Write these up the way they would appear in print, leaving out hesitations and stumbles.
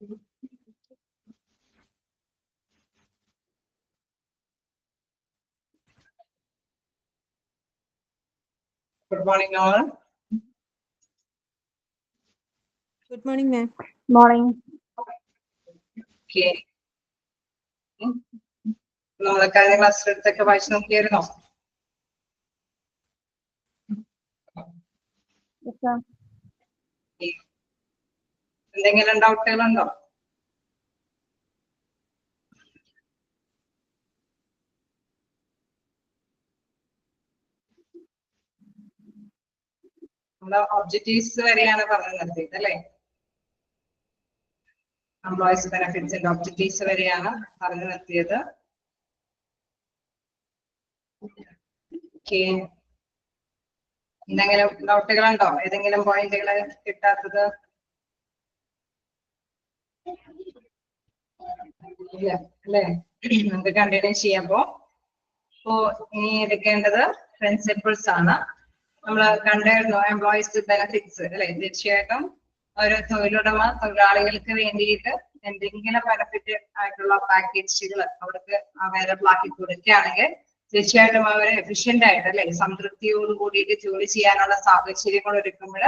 Good morning, all. Good morning, ma'am. Morning. Okay. നമ്മളെ കഴിഞ്ഞ ക്ലാസ്സിലെടുത്തൊക്കെ വായിച്ചു നോക്കിയായിരുന്നോ? Yes, sir. എന്തെങ്കിലും ഡൗട്ടുകളുണ്ടോ? നമ്മുടെ ഒബ്ജക്റ്റീവ്സ് വരെയാണ് പറഞ്ഞു നിർത്തിയത് അല്ലേ? എംപ്ലോയീസ് ബെനിഫിറ്റ്സിന്റെ ഒബ്ജക്റ്റീവ്സ് വരെയാണ് പറഞ്ഞു നിർത്തിയത്. എന്തെങ്കിലും ഡൗട്ടുകളുണ്ടോ? ഏതെങ്കിലും പോയിന്റുകൾ കിട്ടാത്തത്? ഇല്ല അല്ലേ? നമുക്ക് കണ്ടിന്യൂ ചെയ്യാമ്പോ ഇനി എടുക്കേണ്ടത് പ്രിൻസിപ്പിൾസ് ആണ്. നമ്മൾ കണ്ടായിരുന്നു എംപ്ലോയീസ് ബെനിഫിറ്റ്സ് അല്ലെ? തീർച്ചയായിട്ടും ഒരു തൊഴിലുടമ തൊഴിലാളികൾക്ക് വേണ്ടിയിട്ട് എന്തെങ്കിലും ബെനിഫിറ്റ് ആയിട്ടുള്ള പാക്കേജുകൾ അവർക്ക് അവൈലബിൾ ആക്കി കൊടുക്കുകയാണെങ്കിൽ തീർച്ചയായിട്ടും അവരെ എഫിഷ്യന്റ് ആയിട്ട് അല്ലെ സംതൃപ്തിയോട് കൂടിയിട്ട് ജോലി ചെയ്യാനുള്ള സാഹചര്യങ്ങൾ ഒരുക്കുമ്പോൾ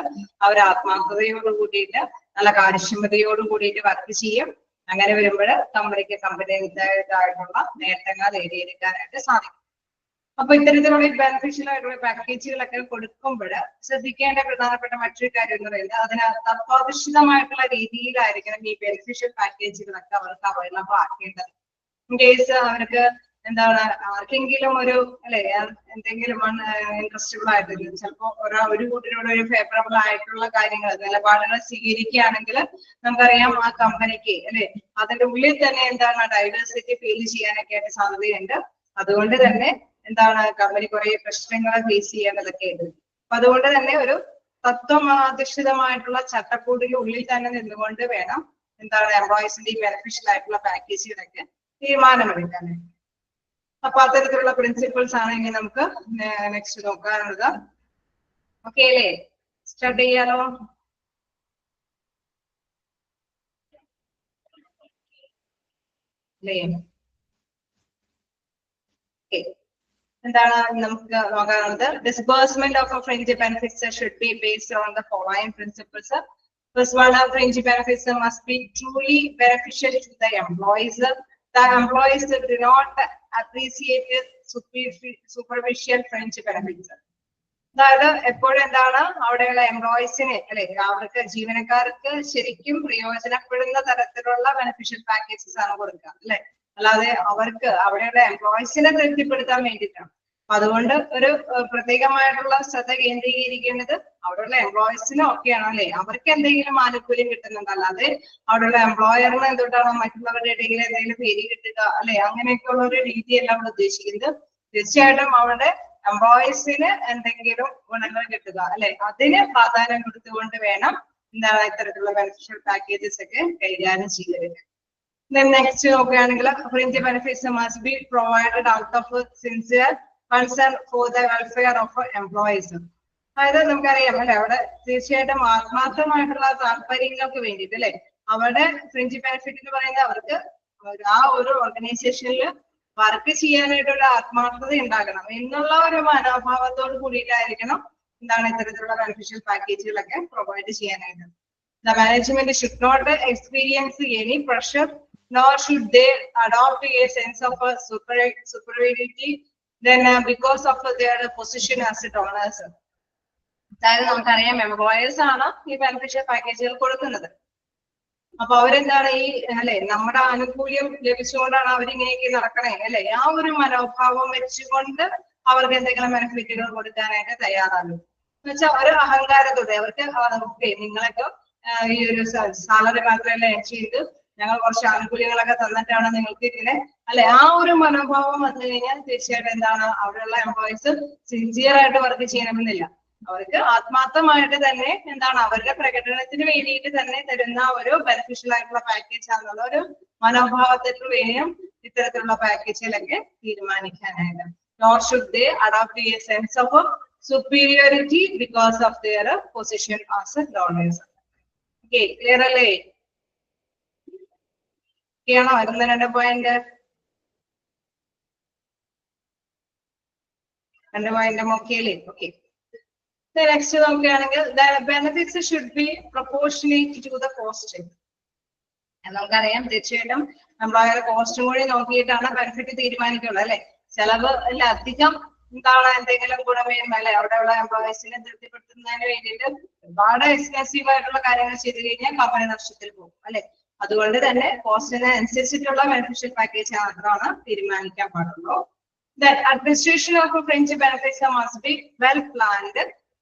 അവർ ആത്മാർത്ഥതയോട് കൂടിയിട്ട് നല്ല കാര്യക്ഷമതയോട് കൂടിയിട്ട് വർക്ക് ചെയ്യും. അങ്ങനെ വരുമ്പോൾ കമ്പനിയുടേതായിട്ടുള്ള നേട്ടങ്ങൾ നേടിയെടുക്കാനായിട്ട് സാധിക്കും. അപ്പൊ ഇത്തരത്തിലുള്ള ബെനിഫിഷ്യൽ ആയിട്ടുള്ള പാക്കേജുകളൊക്കെ കൊടുക്കുമ്പോൾ ശ്രദ്ധിക്കേണ്ട പ്രധാനപ്പെട്ട മറ്റൊരു കാര്യം എന്ന് പറയുന്നത് അതിന് തത്വാധിഷ്ഠിതമായിട്ടുള്ള രീതിയിലായിരിക്കണം ഈ ബെനിഫിഷ്യൽ പാക്കേജുകളൊക്കെ അവർക്ക് അവൈലബിൾ ആക്കേണ്ടത്. ഇൻ കേസ് അവർക്ക് എന്താണ് ആർക്കെങ്കിലും ഒരു അല്ലെ എന്തെങ്കിലും ഇൻട്രസ്റ്റബിൾ ആയിട്ട് ചിലപ്പോ ഒരു കൂട്ടിനോട് ഒരു ഫേവറബിൾ ആയിട്ടുള്ള കാര്യങ്ങൾ നിലപാടുകൾ സ്വീകരിക്കുകയാണെങ്കിൽ നമുക്കറിയാം ആ കമ്പനിക്ക് അല്ലെ അതിന്റെ ഉള്ളിൽ തന്നെ എന്താണ് ഡൈവേഴ്സിറ്റി ഫീൽ ചെയ്യാനൊക്കെ ആയിട്ട് സാധ്യതയുണ്ട്. അതുകൊണ്ട് തന്നെ എന്താണ് കമ്പനി കുറെ പ്രശ്നങ്ങൾ ഫേസ് ചെയ്യേണ്ടതൊക്കെ ഉണ്ട്. അപ്പൊ അതുകൊണ്ട് തന്നെ ഒരു തത്വമാധിഷ്ഠിതമായിട്ടുള്ള ചട്ടക്കൂടിന്റെ ഉള്ളിൽ തന്നെ നിന്നുകൊണ്ട് വേണം എന്താണ് എംപ്ലോയീസിന്റെ ബെനിഫിഷ്യൽ ആയിട്ടുള്ള പാക്കേജുകളൊക്കെ തീരുമാനമെടുക്കാനായിട്ട്. അപ്പൊ അത്തരത്തിലുള്ള പ്രിൻസിപ്പിൾസ് ആണ് ഇനി നമുക്ക് നെക്സ്റ്റ് നോക്കാനുള്ളത്. ഓക്കെ അല്ലേ? സ്റ്റാർട്ട് ചെയ്യാലോ? അല്ലേ? എന്താണ് നമുക്ക് നോക്കാനുള്ളത്? Disbursement of fringe benefits should be based on the following principles. First one, fringe benefits must be truly beneficial to the employees. The employees do not appreciate superficial fringe benefits. അതായത് എപ്പോഴും എന്താണ് അവിടെയുള്ള എംപ്ലോയീസിന് അല്ലെ അവർക്ക് ജീവനക്കാർക്ക് ശരിക്കും പ്രയോജനപ്പെടുന്ന തരത്തിലുള്ള ബെനിഫിഷ്യൽ പാക്കേജസ് ആണ് കൊടുക്കുക അല്ലെ? അല്ലാതെ അവർക്ക് അവിടെയുള്ള എംപ്ലോയീസിനെ തൃപ്തിപ്പെടുത്താൻ വേണ്ടിയിട്ടാണ്. അപ്പൊ അതുകൊണ്ട് ഒരു പ്രത്യേകമായിട്ടുള്ള ശ്രദ്ധ കേന്ദ്രീകരിക്കേണ്ടത് അവിടെയുള്ള എംപ്ലോയീസിനും ഒക്കെയാണ് അല്ലെ? അവർക്ക് എന്തെങ്കിലും ആനുകൂല്യം കിട്ടുന്നുണ്ട്, അല്ലാതെ അവിടെയുള്ള എംപ്ലോയറിന് എന്തുകൊണ്ടാണ് മറ്റുള്ളവരുടെ ഇടയിൽ എന്തെങ്കിലും പേര് കിട്ടുക അല്ലെ അങ്ങനെയൊക്കെയുള്ള ഒരു രീതിയല്ല നമ്മൾ ഉദ്ദേശിക്കുന്നത്. തീർച്ചയായിട്ടും അവരുടെ എംപ്ലോയീസിന് എന്തെങ്കിലും ഗുണങ്ങൾ കിട്ടുക അല്ലെ അതിന് പ്രാധാന്യം കൊടുത്തുകൊണ്ട് വേണം എന്താണ് ഇത്തരത്തിലുള്ള ബെനിഫിഷ്യൽ പാക്കേജസ് ഒക്കെ കൈകാര്യം ചെയ്തിരുന്നത്. നെക്സ്റ്റ് നോക്കുകയാണെങ്കിൽ fringe benefits must be provided out of sincere concern for the welfare of employees. അതായത് നമുക്കറിയാം അല്ലെ അവിടെ തീർച്ചയായിട്ടും ആത്മാർത്ഥമായിട്ടുള്ള താല്പര്യങ്ങൾക്ക് വേണ്ടിയിട്ട് അല്ലെ അവിടെ ഫ്രിഞ്ച് ബെനിഫിറ്റ് എന്ന് പറയുന്നത് അവർക്ക് ആ ഒരു ഓർഗനൈസേഷനിൽ വർക്ക് ചെയ്യാനായിട്ടുള്ള ആത്മാർത്ഥത ഉണ്ടാകണം എന്നുള്ള ഒരു മനോഭാവത്തോട് കൂടിയിട്ടായിരിക്കണം എന്താണ് ഇത്തരത്തിലുള്ള ബെനിഫിഷ്യൽ പാക്കേജുകളൊക്കെ പ്രൊവൈഡ് ചെയ്യാനായിട്ട്. The management should not experience any pressure, nor should they adopt a sense of superiority then because of their position as owners. അതായത് നമുക്കറിയാം എംപ്ലോയേഴ്സ് ആണ് ഈ ബെനിഫിഷ്യൽ പാക്കേജുകൾ കൊടുക്കുന്നത്. അപ്പൊ അവരെന്താണ് ഈ അല്ലെ നമ്മുടെ ആനുകൂല്യം ലഭിച്ചുകൊണ്ടാണ് അവരിങ്ങനെയൊക്കെ നടക്കണേ അല്ലെ ആ ഒരു മനോഭാവം വെച്ചുകൊണ്ട് അവർക്ക് എന്തെങ്കിലും ബെനിഫിറ്റുകൾ കൊടുക്കാനായിട്ട് തയ്യാറാകും. എന്നുവെച്ചാൽ ഒരു അഹങ്കാരത്തോടെ അവർക്ക് ഓക്കെ നിങ്ങളൊക്കെ ഈ ഒരു സാലറി മാത്രമല്ല ചെയ്ത് ഞങ്ങൾ കുറച്ച് ആനുകൂല്യങ്ങളൊക്കെ തന്നിട്ടാണ് നിങ്ങൾക്ക് ഇങ്ങനെ അല്ലെ ആ ഒരു മനോഭാവം വന്നു കഴിഞ്ഞാൽ തീർച്ചയായിട്ടും എന്താണ് അവിടെയുള്ള എംപ്ലോയീസ് സിൻസിയർ ആയിട്ട് വർക്ക് ചെയ്യണമെന്നില്ല. അവർക്ക് ആത്മാർത്ഥമായിട്ട് തന്നെ എന്താണ് അവരുടെ പ്രകടനത്തിന് വേണ്ടിയിട്ട് തന്നെ തരുന്ന ഒരു ബെനിഫിഷ്യൽ ആയിട്ടുള്ള പാക്കേജ് ആണെന്നുള്ള ഒരു മനോഭാവത്തിന് വേണം ഇത്തരത്തിലുള്ള പാക്കേജുകളൊക്കെ തീരുമാനിക്കാനായിട്ട്. Nor should they adopt a sense of superiority because of their position as a donors. Okay, clear അല്ലേ? ആണോ? വരുന്ന 2 പോയിന്റ് 2 പോയിന്റ് നോക്കിയല്ലേ? ഓക്കെ. നെക്സ്റ്റ് നോക്കുകയാണെങ്കിൽ benefits should be proportionate to the cost. നമുക്കറിയാം തീർച്ചയായിട്ടും എംപ്ലോയർ കോസ്റ്റും കൂടി നോക്കിയിട്ടാണ് ബെനിഫിറ്റ് തീരുമാനിക്കുള്ളൂ അല്ലെ. ചെലവ് അല്ല അധികം എന്താണ് എന്തെങ്കിലും ഗുണമേന്മ അല്ലെ അവിടെയുള്ള എംപ്ലോയീസിനെ തൃപ്തിപ്പെടുത്തുന്നതിന് വേണ്ടിയിട്ട് ഒരുപാട് എക്സ്പെൻസീവ് ആയിട്ടുള്ള കാര്യങ്ങൾ ചെയ്തു കഴിഞ്ഞാൽ കമ്പനി നഷ്ടത്തിൽ പോകും അല്ലെ. അതുകൊണ്ട് തന്നെ കോസ്റ്റിന് അനുസരിച്ചിട്ടുള്ള ബെനിഫിഷ്യൽ പാക്കേജ് മാത്രമാണ് തീരുമാനിക്കാൻ പാടുള്ളൂ. That administration of a fringe benefits must be well planned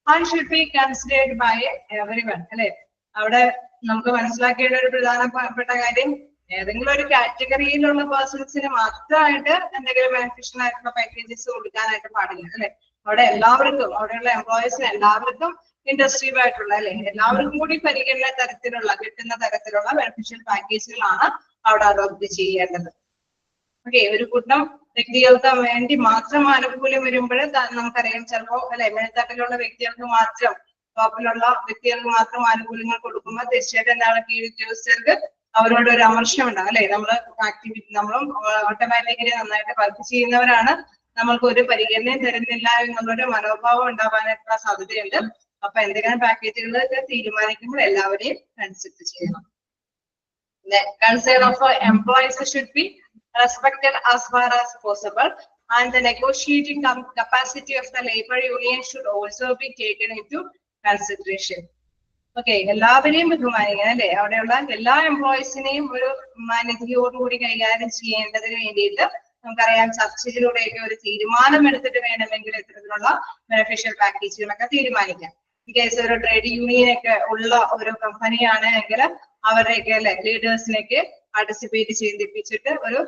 and should be considered by everyone അല്ലെ. അവിടെ നമുക്ക് മനസ്സിലാക്കേണ്ട ഒരു പ്രധാനപ്പെട്ട കാര്യം ഏതെങ്കിലും ഒരു കാറ്റഗറിയിലുള്ള പേഴ്സൺസിന് മാത്രമായിട്ട് എന്തെങ്കിലും ബെനിഫിഷ്യൽ ആയിട്ടുള്ള പാക്കേജസ് കൊടുക്കാനായിട്ട് പാടില്ല അല്ലെ. അവിടെ എല്ലാവർക്കും അവിടെയുള്ള എംപ്ലോയീസിന് എല്ലാവർക്കും ഇൻഡസ്ട്രീവ് ആയിട്ടുള്ള അല്ലെ എല്ലാവർക്കും കൂടി പരിഗണന തരത്തിലുള്ള കിട്ടുന്ന തരത്തിലുള്ള ബെനിഫിഷ്യൽ പാക്കേജുകളാണ് അവിടെ അഡോപ്റ്റ് ചെയ്യേണ്ടത്. ഓക്കെ. ഒരു കൂട്ടം വ്യക്തികൾക്ക് വേണ്ടി മാത്രം ആനുകൂല്യം വരുമ്പോൾ നമുക്കറിയാം ചിലപ്പോൾ അല്ലെ മേൽത്തട്ടിലുള്ള വ്യക്തികൾക്ക് മാത്രം ടോപ്പിലുള്ള വ്യക്തികൾക്ക് മാത്രം ആനുകൂല്യങ്ങൾ കൊടുക്കുമ്പോൾ തീർച്ചയായിട്ടും എന്താണ് കീഴ് ഉദ്യോഗസ്ഥർക്ക് അവരോട് ഒരു അമർഷം ഉണ്ടാകും അല്ലെ. നമ്മളും ഓട്ടോമാറ്റിക്കലി നന്നായിട്ട് വർക്ക് ചെയ്യുന്നവരാണ്, നമ്മൾക്ക് ഒരു പരിഗണനയും തരുന്നില്ല എന്നുള്ളൊരു മനോഭാവം ഉണ്ടാവാനായിട്ടുള്ള സാധ്യതയുണ്ട്. അപ്പൊ എന്തെങ്കിലും പാക്കേജുകൾ തീരുമാനിക്കുമ്പോൾ എല്ലാവരെയും കൺസിഡർ ചെയ്യണം. The concern of employees should be respected as far as possible, and the negotiating capacity of the labor union should also be taken into consideration. Okay, എല്ലാവരെയും ബഹുമാനിക്കണം അല്ലെ. അവിടെയുള്ള എല്ലാ എംപ്ലോയീസിനെയും ഒരു മാന്യതയോടുകൂടി കൈകാര്യം ചെയ്യേണ്ടതിന് വേണ്ടിയിട്ട് നമുക്കറിയാം ചർച്ചയിലൂടെയൊക്കെ ഒരു തീരുമാനം എടുത്തിട്ട് വേണമെങ്കിൽ ഇത്തരത്തിലുള്ള ബെനിഫിഷ്യൽ പാക്കേജുകളൊക്കെ തീരുമാനിക്കാം. ഇൻ കേസ് ഒരു ട്രേഡ് യൂണിയൻ ഒക്കെ ഉള്ള ഒരു കമ്പനിയാണ് എങ്കിൽ അവരുടെയൊക്കെ അല്ലെ ലീഡേഴ്സിനൊക്കെ പാർട്ടിസിപ്പേറ്റ് ചെയ്യിപ്പിച്ചിട്ട് ഒരു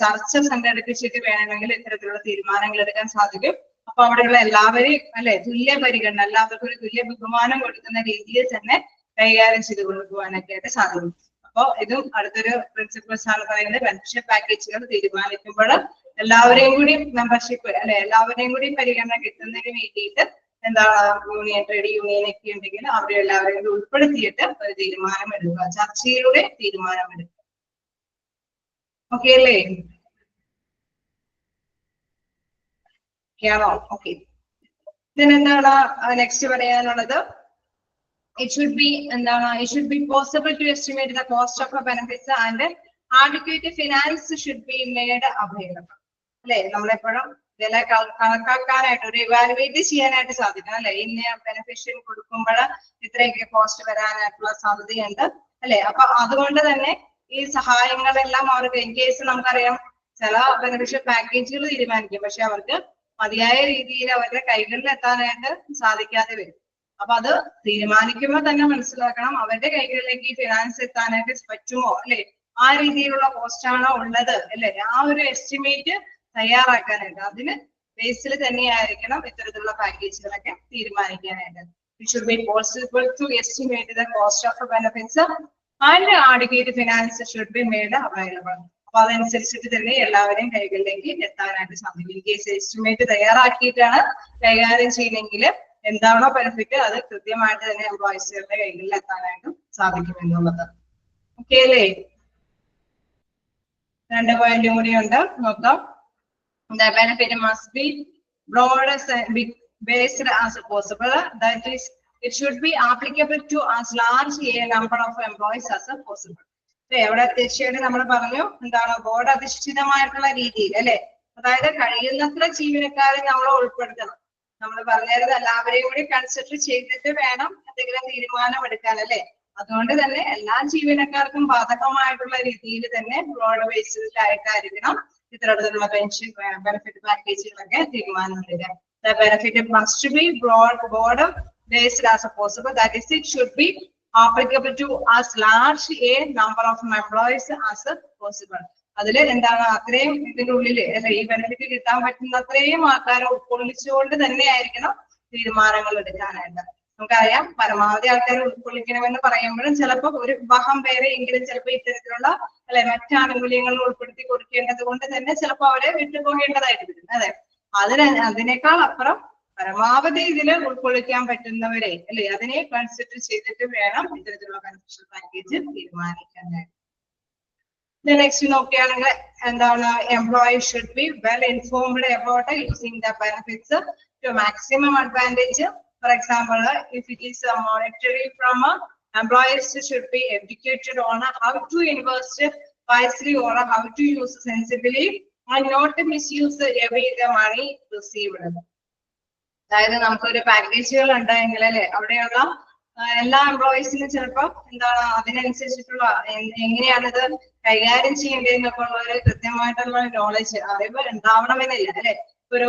ചർച്ച സംഘടിപ്പിച്ചിട്ട് വേണമെങ്കിൽ ഇത്തരത്തിലുള്ള തീരുമാനങ്ങൾ എടുക്കാൻ സാധിക്കും. അപ്പൊ അവിടെയുള്ള എല്ലാവരെയും അല്ലെ തുല്യ പരിഗണന, എല്ലാവർക്കും ഒരു തുല്യ ബഹുമാനം കൊടുക്കുന്ന രീതിയിൽ തന്നെ കൈകാര്യം ചെയ്ത് കൊണ്ടുപോകാനൊക്കെ ആയിട്ട് സാധിക്കും. അപ്പൊ ഇതും അടുത്തൊരു പ്രിൻസിപ്പിൾസ് ആണ് പറയുന്നത്. ബെനിഫിഷ്യൽ പാക്കേജുകൾ തീരുമാനിക്കുമ്പോൾ എല്ലാവരെയും കൂടി മെമ്പർഷിപ്പ് അല്ലെ എല്ലാവരെയും കൂടി പരിഗണന കിട്ടുന്നതിന് വേണ്ടിയിട്ട് എന്താണ് യൂണിയൻ ട്രേഡ് യൂണിയൻ ഒക്കെ ഉണ്ടെങ്കിൽ അവരെ എല്ലാവരെയും കൂടി ഉൾപ്പെടുത്തിയിട്ട് ഒരു തീരുമാനം എടുക്കുക, ചർച്ചയിലൂടെ തീരുമാനം എടുക്കുക. ഓക്കെ അല്ലേ? യാണോ? ഓക്കെ. ഇതിനെന്താണ് നെക്സ്റ്റ് പറയാനുള്ളത്? It should be possible to estimate the cost of a benefits and adequate finance should be made available. അല്ലെ നമ്മളെപ്പോഴും വില കണക്കാക്കാനായിട്ട് ഒരു ഇവാലുവേറ്റ് ചെയ്യാനായിട്ട് സാധിക്കണം അല്ലെ. ഇന്ന ബെനിഫിഷ്യൽ കൊടുക്കുമ്പോൾ ഇത്രയൊക്കെ കോസ്റ്റ് വരാനായിട്ടുള്ള സാധ്യതയുണ്ട് അല്ലെ. അപ്പൊ അതുകൊണ്ട് തന്നെ ഈ സഹായങ്ങളെല്ലാം അവർക്ക് ഇൻ കേസ് നമുക്കറിയാം ചില ബെനിഫിഷ്യൽ പാക്കേജുകൾ തീരുമാനിക്കും, പക്ഷെ അവർക്ക് മതിയായ രീതിയിൽ അവരുടെ കൈകളിൽ എത്താനായിട്ട് സാധിക്കാതെ വരും. അപ്പൊ അത് തീരുമാനിക്കുമ്പോൾ തന്നെ മനസ്സിലാക്കണം അവരുടെ കൈകളിലേക്ക് ഫിനാൻസ് എത്താനായിട്ട് പറ്റുമോ അല്ലെ, ആ രീതിയിലുള്ള കോസ്റ്റ് ആണോ ഉള്ളത് അല്ലെ, ആ ഒരു എസ്റ്റിമേറ്റ് തയ്യാറാക്കാനായിട്ട് അതിന് ബേസിൽ തന്നെയായിരിക്കണം ഇത്തരത്തിലുള്ള പാക്കേജുകളൊക്കെ തീരുമാനിക്കാനായിട്ട്. It should be possible to estimate the cost of benefits and adequate finance should be made available. അപ്പൊ അതനുസരിച്ചിട്ട് തന്നെ എല്ലാവരെയും കൈകളിലേക്ക് എത്താനായിട്ട് സാധിക്കും. ഇൻ കേസ് എസ്റ്റിമേറ്റ് തയ്യാറാക്കിയിട്ടാണ് കൈകാര്യം ചെയ്യുന്നെങ്കിൽ എന്താണോ ബെനിഫിറ്റ് അത് കൃത്യമായിട്ട് തന്നെ എംപ്ലോയീസുകളുടെ കൈകളിൽ എത്താനായിട്ടും സാധിക്കും എന്നുള്ളത്. ഓക്കെ അല്ലേ? 2 പോയിന്റും കൂടി ഉണ്ട്, നോക്കാം. The benefit must be broad based as possible. That is, it should be applicable to as large a number of employees as possible. എവിടെ തീർച്ചയായിട്ടും നമ്മൾ പറഞ്ഞു എന്താണ് ബോർഡ് അധിഷ്ഠിതമായിട്ടുള്ള രീതിയിൽ അല്ലെ, അതായത് കഴിയുന്നത്ര ജീവനക്കാരെ നമ്മൾ ഉൾപ്പെടുത്തണം. നമ്മൾ പറഞ്ഞത് എല്ലാവരെയും കൂടി കൺസിഡർ ചെയ്തിട്ട് വേണം എന്തെങ്കിലും തീരുമാനം എടുക്കാൻ അല്ലെ. അതുകൊണ്ട് തന്നെ എല്ലാ ജീവനക്കാർക്കും ബാധകമായിട്ടുള്ള രീതിയിൽ തന്നെ ബ്രോഡ് ബേസിലായിട്ടായിരിക്കണം ഇത്തരത്തിലുള്ള പെൻഷൻ ബെനിഫിറ്റ് പാക്കേജുകളൊക്കെ തീരുമാനമെടുക്കുക. The benefit must be broad based as possible. That is, it should be applicable to as large a number of employees as possible. അതില് എന്താണ് അത്രയും ഇതിന്റെ ഉള്ളില് അല്ലെ ഈ ബെനിഫിറ്റ് കിട്ടാൻ പറ്റുന്ന അത്രയും ആൾക്കാരെ ഉൾക്കൊള്ളിച്ചുകൊണ്ട് തന്നെ ആയിരിക്കണം തീരുമാനങ്ങൾ എടുക്കാനായിട്ട്. നമുക്കറിയാം പരമാവധി ആൾക്കാരെ ഉൾക്കൊള്ളിക്കണമെന്ന് പറയുമ്പോഴും ചിലപ്പോൾ ഒരു വിഭാഗം പേരെ എങ്കിലും ചിലപ്പോൾ ഇത്തരത്തിലുള്ള അല്ലെ മറ്റാനുകൂല്യങ്ങൾ ഉൾപ്പെടുത്തി കൊടുക്കേണ്ടത് കൊണ്ട് തന്നെ ചിലപ്പോൾ അവരെ വിട്ടുപോകേണ്ടതായിട്ട് വരും. അതെ, അതിനേക്കാൾ അപ്പുറം പരമാവധി ഇതിൽ ഉൾക്കൊള്ളിക്കാൻ പറ്റുന്നവരെ അല്ലെ അതിനെ കൺസിഡർ ചെയ്തിട്ട് വേണം ഇത്തരത്തിലുള്ള ബെനിഫിഷ്യൽ പാക്കേജ് തീരുമാനിക്കാനായിട്ട്. നെക്സ്റ്റ് നോക്കുകയാണെങ്കിൽ എന്താണ്, employee should be well informed about using the benefits to maximum advantage. For example, if it is monetary from employees should be educated on how to invest wisely or how to use sensibly and not to misuse every the money received. അതായത് നമുക്കൊരു പാക്കേജുകൾ ഉണ്ടെങ്കിൽ അല്ലെ, അവിടെയുള്ള എല്ലാ എംപ്ലോയീസിനും ചിലപ്പോൾ എന്താണ് അതിനനുസരിച്ചിട്ടുള്ള എങ്ങനെയാണിത് കൈകാര്യം ചെയ്യേണ്ടതെന്നൊക്കെ ഉള്ള ഒരു കൃത്യമായിട്ടുള്ള നോളജ് അറിവ് ഉണ്ടാവണമെന്നില്ല അല്ലെ. ഒരു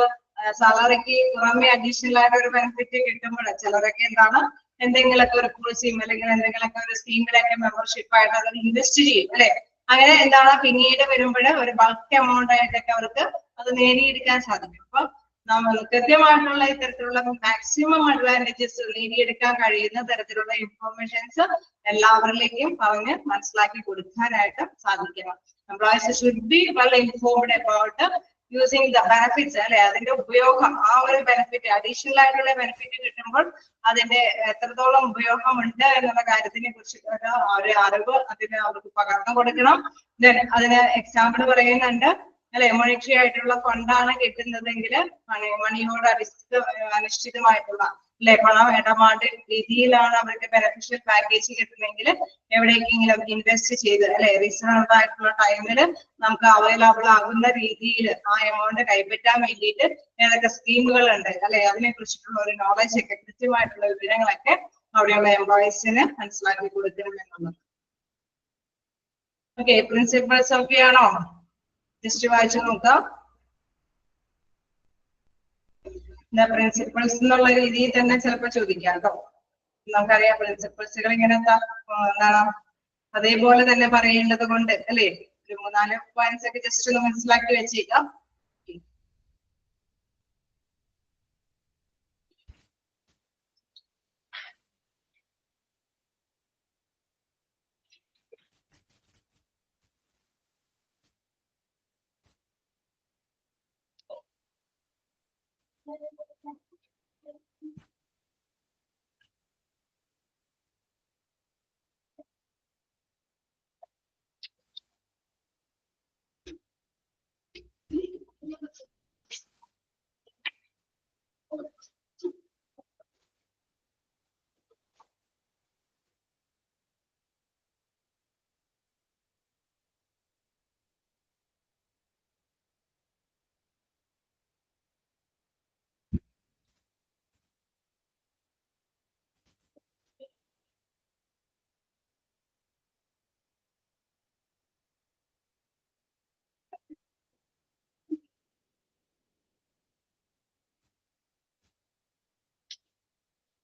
സാലറിക്ക് പുറമെ അഡീഷണൽ ആയിട്ട് ഒരു ബെനിഫിറ്റ് കിട്ടുമ്പോൾ ചിലരൊക്കെ എന്താണ് എന്തെങ്കിലുമൊക്കെ ഒരു പോളിസിയും അല്ലെങ്കിൽ എന്തെങ്കിലുമൊക്കെ ഒരു സ്കീമിലൊക്കെ മെമ്പർഷിപ്പ് ആയിട്ട് അത് ഇൻവെസ്റ്റ് ചെയ്യും അല്ലെ. അങ്ങനെ എന്താണ് പിന്നീട് വരുമ്പോൾ ഒരു ബൾക്ക് എമൗണ്ട് ആയിട്ടൊക്കെ അവർക്ക് അത് നേടിയെടുക്കാൻ സാധിക്കും. അപ്പൊ നമ്മൾ കൃത്യമായിട്ടുള്ള ഇത്തരത്തിലുള്ള മാക്സിമം അഡ്വാൻറ്റേജസ് നേടിയെടുക്കാൻ കഴിയുന്ന തരത്തിലുള്ള ഇൻഫോർമേഷൻസ് എല്ലാവരിലേക്കും പറഞ്ഞ് മനസ്സിലാക്കി കൊടുക്കാനായിട്ട് സാധിക്കണം. Employees should be well informed about using the benefits അല്ലെ, അതിന്റെ ഉപയോഗം, ആ ഒരു ബെനിഫിറ്റ് അഡീഷണൽ ആയിട്ടുള്ള ബെനിഫിറ്റ് കിട്ടുമ്പോൾ അതിന്റെ എത്രത്തോളം ഉപയോഗമുണ്ട് എന്നുള്ള കാര്യത്തിനെ കുറിച്ചിട്ടുള്ള ഒരു അറിവ് അതിന് അവർക്ക് പകർന്നു കൊടുക്കണം. അതിന് എക്സാമ്പിൾ പറയുന്നുണ്ട് അല്ലെ, മോണിറ്ററി ആയിട്ടുള്ള ഫണ്ടാണ് കിട്ടുന്നതെങ്കിൽ മണിയോട് അനിശ്ചിതമായിട്ടുള്ള അല്ലെ പണം ഇടപാട് രീതിയിലാണ് അവർക്ക് ബെനിഫിഷ്യൽ പാക്കേജ് കിട്ടുന്നെങ്കിൽ എവിടേക്കെങ്കിലും ഇൻവെസ്റ്റ് ചെയ്ത് അല്ലെ റീസണബിൾ ആയിട്ടുള്ള ടൈമിൽ നമുക്ക് അവൈലബിൾ ആകുന്ന രീതിയിൽ ആ എമൗണ്ട് കൈപ്പറ്റാൻ വേണ്ടിയിട്ട് ഏതൊക്കെ സ്കീമുകൾ ഉണ്ട് അല്ലെ, അതിനെ കുറിച്ചിട്ടുള്ള ഒരു നോളജ് ഒക്കെ കൃത്യമായിട്ടുള്ള വിവരങ്ങളൊക്കെ അവിടെയുള്ള എംപ്ലോയീസിന് മനസ്സിലാക്കി കൊടുക്കണം എന്നുള്ളത്. ഓക്കെ, പ്രിൻസിപ്പൾസ് ഒക്കെ ആണോ? ജസ്റ്റ് വായിച്ചു നോക്കാം. പ്രിൻസിപ്പൾസ് എന്നുള്ള രീതിയിൽ തന്നെ ചിലപ്പോൾ ചോദിക്കാം കേട്ടോ. നമുക്കറിയാം പ്രിൻസിപ്പൾസുകൾ ഇങ്ങനെ എന്താണ് അതേപോലെ തന്നെ പറയേണ്ടത് കൊണ്ട് അല്ലെ, ഒരു 3-4 പോയിന്റ്സ് ഒക്കെ ജസ്റ്റ് ഒന്ന് മനസ്സിലാക്കി വെച്ചേക്കാം.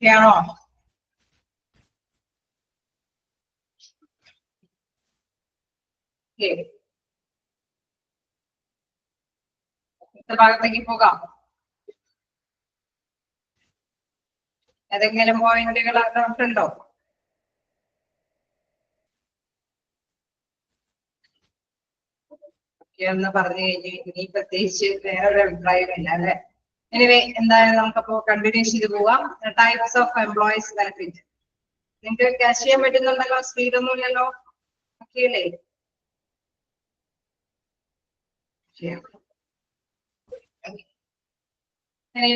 ആണോ? ഭാഗത്തേക്ക് പോകാം. ഏതെങ്കിലും പോയിന്റുകൾ ഉണ്ടോ? എന്ന് പറഞ്ഞു കഴിഞ്ഞു ഇനി പ്രത്യേകിച്ച് വേറൊരു അഭിപ്രായമില്ല അല്ലെ. എനിവേ എന്തായാലും നമുക്കപ്പോ കണ്ടിന്യൂ ചെയ്ത് പോവാം. ടൈപ്സ് ഓഫ് എംപ്ലോയീസ് ബെനിഫിറ്റ് നിങ്ങൾക്ക് ക്യാച്ച് ചെയ്യാൻ പറ്റുന്നുണ്ടല്ലോ, സ്പീഡ് ഒന്നും ഇല്ലല്ലോ, ഓക്കെ അല്ലേ?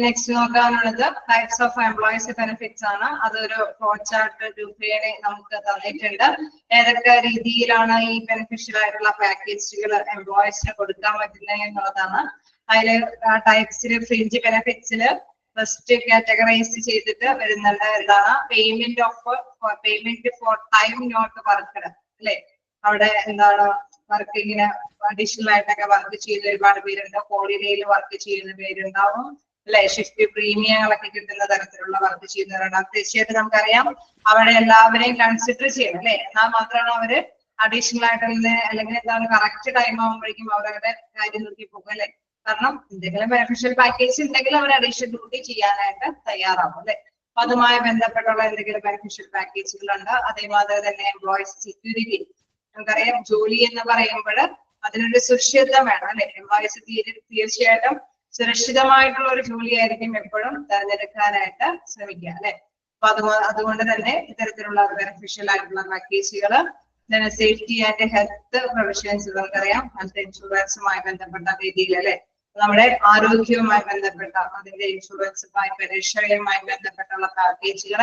നെക്സ്റ്റ് നോക്കാനുള്ളത് ടൈപ്സ് ഓഫ് എംപ്ലോയീസ് ബെനിഫിറ്റ്സ് ആണ്. അതൊരു ഫ്ലോ ചാർട്ട് രൂപേണ നമുക്ക് തന്നിട്ടുണ്ട്. ഏതൊക്കെ രീതിയിലാണ് ഈ ബെനിഫിഷ്യൽ ആയിട്ടുള്ള പാക്കേജുകൾ എംപ്ലോയീസിന് കൊടുക്കാൻ പറ്റുന്നത് എന്നുള്ളതാണ്. അതില് ടൈപ്സിൽ ഫ്രിഞ്ച് ബെനിഫിറ്റ്സില് ഫസ്റ്റ് കാറ്റഗറൈസ് ചെയ്തിട്ട് വരുന്നുണ്ട് എന്താണ്, payment for time not worked അല്ലെ. അവിടെ എന്താണ് വർക്ക് ഇങ്ങനെ അഡീഷണൽ ആയിട്ടൊക്കെ വർക്ക് ചെയ്യുന്ന ഒരുപാട് പേരുണ്ട്. ഹോളിഡേയിൽ വർക്ക് ചെയ്യുന്ന പേരുണ്ടാവും അല്ലെ. ഷിഫ്റ്റ് പ്രീമിയങ്ങളൊക്കെ കിട്ടുന്ന തരത്തിലുള്ള വർക്ക് ചെയ്യുന്നവരുണ്ടാവും. തീർച്ചയായിട്ടും നമുക്കറിയാം അവിടെ എല്ലാവരെയും കൺസിഡർ ചെയ്യണം അല്ലെ. എന്നാൽ മാത്രമാണ് അവര് അഡീഷണൽ ആയിട്ടുള്ള അല്ലെങ്കിൽ എന്താണ് കറക്റ്റ് ടൈം ആകുമ്പോഴേക്കും അവരവരുടെ കാര്യം നോക്കി പോകും അല്ലെ. കാരണം എന്തെങ്കിലും ബെനിഫിഷ്യൽ പാക്കേജ് ഉണ്ടെങ്കിൽ അവർ അഡീഷണൽ ഡ്യൂട്ടി ചെയ്യാനായിട്ട് തയ്യാറാവും അല്ലെ. അപ്പൊ അതുമായി ബന്ധപ്പെട്ടുള്ള എന്തെങ്കിലും ബെനിഫിഷ്യൽ പാക്കേജുകളുണ്ട്. അതേമാതിരി തന്നെ എംപ്ലോയീസ് സെക്യൂരിറ്റി, നമുക്കറിയാം ജോലി എന്ന് പറയുമ്പോൾ അതിനൊരു സുരക്ഷിതത്വം വേണം അല്ലെ. എംപ്ലോയീസ് തീർച്ചയായിട്ടും സുരക്ഷിതമായിട്ടുള്ള ഒരു ജോലിയായിരിക്കും എപ്പോഴും തിരഞ്ഞെടുക്കാനായിട്ട് ശ്രമിക്കുക അല്ലെ. അപ്പൊ അതുകൊണ്ട് തന്നെ ഇത്തരത്തിലുള്ള ബെനിഫിഷ്യൽ ആയിട്ടുള്ള പാക്കേജുകൾ സേഫ്റ്റി ആൻഡ് ഹെൽത്ത് പ്രൊവിഷൻസ് നമുക്കറിയാം, ഹെൽത്ത് ഇൻഷുറൻസുമായി ബന്ധപ്പെട്ട രീതിയിൽ അല്ലെ, നമ്മുടെ ആരോഗ്യവുമായി ബന്ധപ്പെട്ട അതിന്റെ ഇൻഷുറൻസ്, പരിരക്ഷയുമായി ബന്ധപ്പെട്ടുള്ള പാക്കേജുകൾ,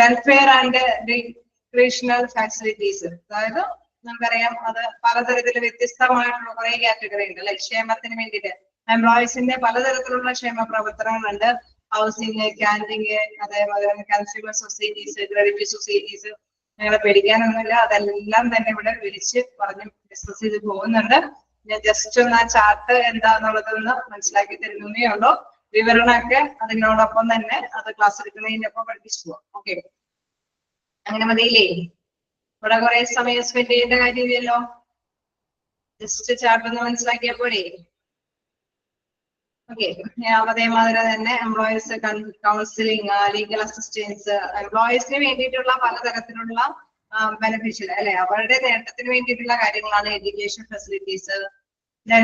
വെൽഫെയർ ആൻഡ് റീക്രിയേഷണൽ ഫാസിലിറ്റീസ്, അതായത് നമുക്കറിയാം അത് പലതരത്തിൽ വ്യത്യസ്തമായിട്ടുള്ള കുറെ കാറ്റഗറി ഉണ്ട് അല്ലെ. ക്ഷേമത്തിന് വേണ്ടിയിട്ട് എംപ്ലോയീസിന്റെ പലതരത്തിലുള്ള ക്ഷേമ പ്രവർത്തനങ്ങളുണ്ട്. ഹൗസിംഗ്, ക്യാൻറ്റീന്, അതേപോലെ കൺസ്യൂമർ സൊസൈറ്റീസ്, ക്രെഡിറ്റ് സൊസൈറ്റീസ്, ഞങ്ങളെ പേടിക്കാനൊന്നുമില്ല, അതെല്ലാം തന്നെ ഇവിടെ വിളിച്ച് പറഞ്ഞ് ഡിസ്കസ് ചെയ്ത് പോകുന്നുണ്ട്. ഞാൻ ജസ്റ്റ് ഒന്ന് ആ ചാർട്ട് എന്താന്നുള്ളതൊന്ന് മനസ്സിലാക്കി തരുന്നേ ഉള്ളൂ. വിവരണമൊക്കെ അതിനോടൊപ്പം തന്നെ അത് ക്ലാസ് എടുക്കുന്നതിനൊപ്പം പഠിപ്പിച്ചു പോവാം. ഓക്കെ, അങ്ങനെ മതിയില്ലേ? ഇവിടെ കുറെ സമയം സ്പെൻഡ് ചെയ്യേണ്ട കാര്യമില്ലല്ലോ, ജസ്റ്റ് ചാർട്ട് ഒന്ന് മനസ്സിലാക്കിയാൽ പോരെ. ഓക്കെ, അതേമാതിരി തന്നെ എംപ്ലോയീസ് കൗൺസിലിംഗ്, ലീഗൽ അസിസ്റ്റൻസ്, എംപ്ലോയീസിന് വേണ്ടിയിട്ടുള്ള പലതരത്തിലുള്ള ബെനിഫിഷ്യൽ അല്ലെ, അവരുടെ നേട്ടത്തിന് വേണ്ടിയിട്ടുള്ള കാര്യങ്ങളാണ്. എഡ്യൂക്കേഷൻ ഫെസിലിറ്റീസ്,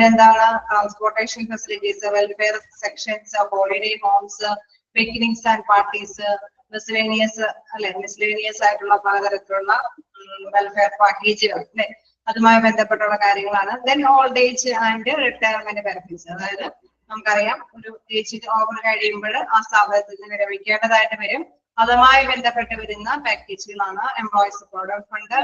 എന്താണ് transportation facilities, welfare sections, holiday homes, picnics and parties, miscellaneous അല്ലെ, മിസ്ലേനിയസ് ആയിട്ടുള്ള പലതരത്തിലുള്ള വെൽഫെയർ പാക്കേജുകൾ അല്ലെ, അതുമായി ബന്ധപ്പെട്ടുള്ള കാര്യങ്ങളാണ്. Then old age and retirement benefits, അതായത് നമുക്കറിയാം ഒരു ഏജ് ഓവർ കഴിയുമ്പോൾ ആ സ്ഥാപനത്തിൽ നിന്ന് വിരമിക്കേണ്ടതായിട്ട് വരും, അതുമായി ബന്ധപ്പെട്ട് വരുന്ന പാക്കേജുകളാണ് employees provident fund,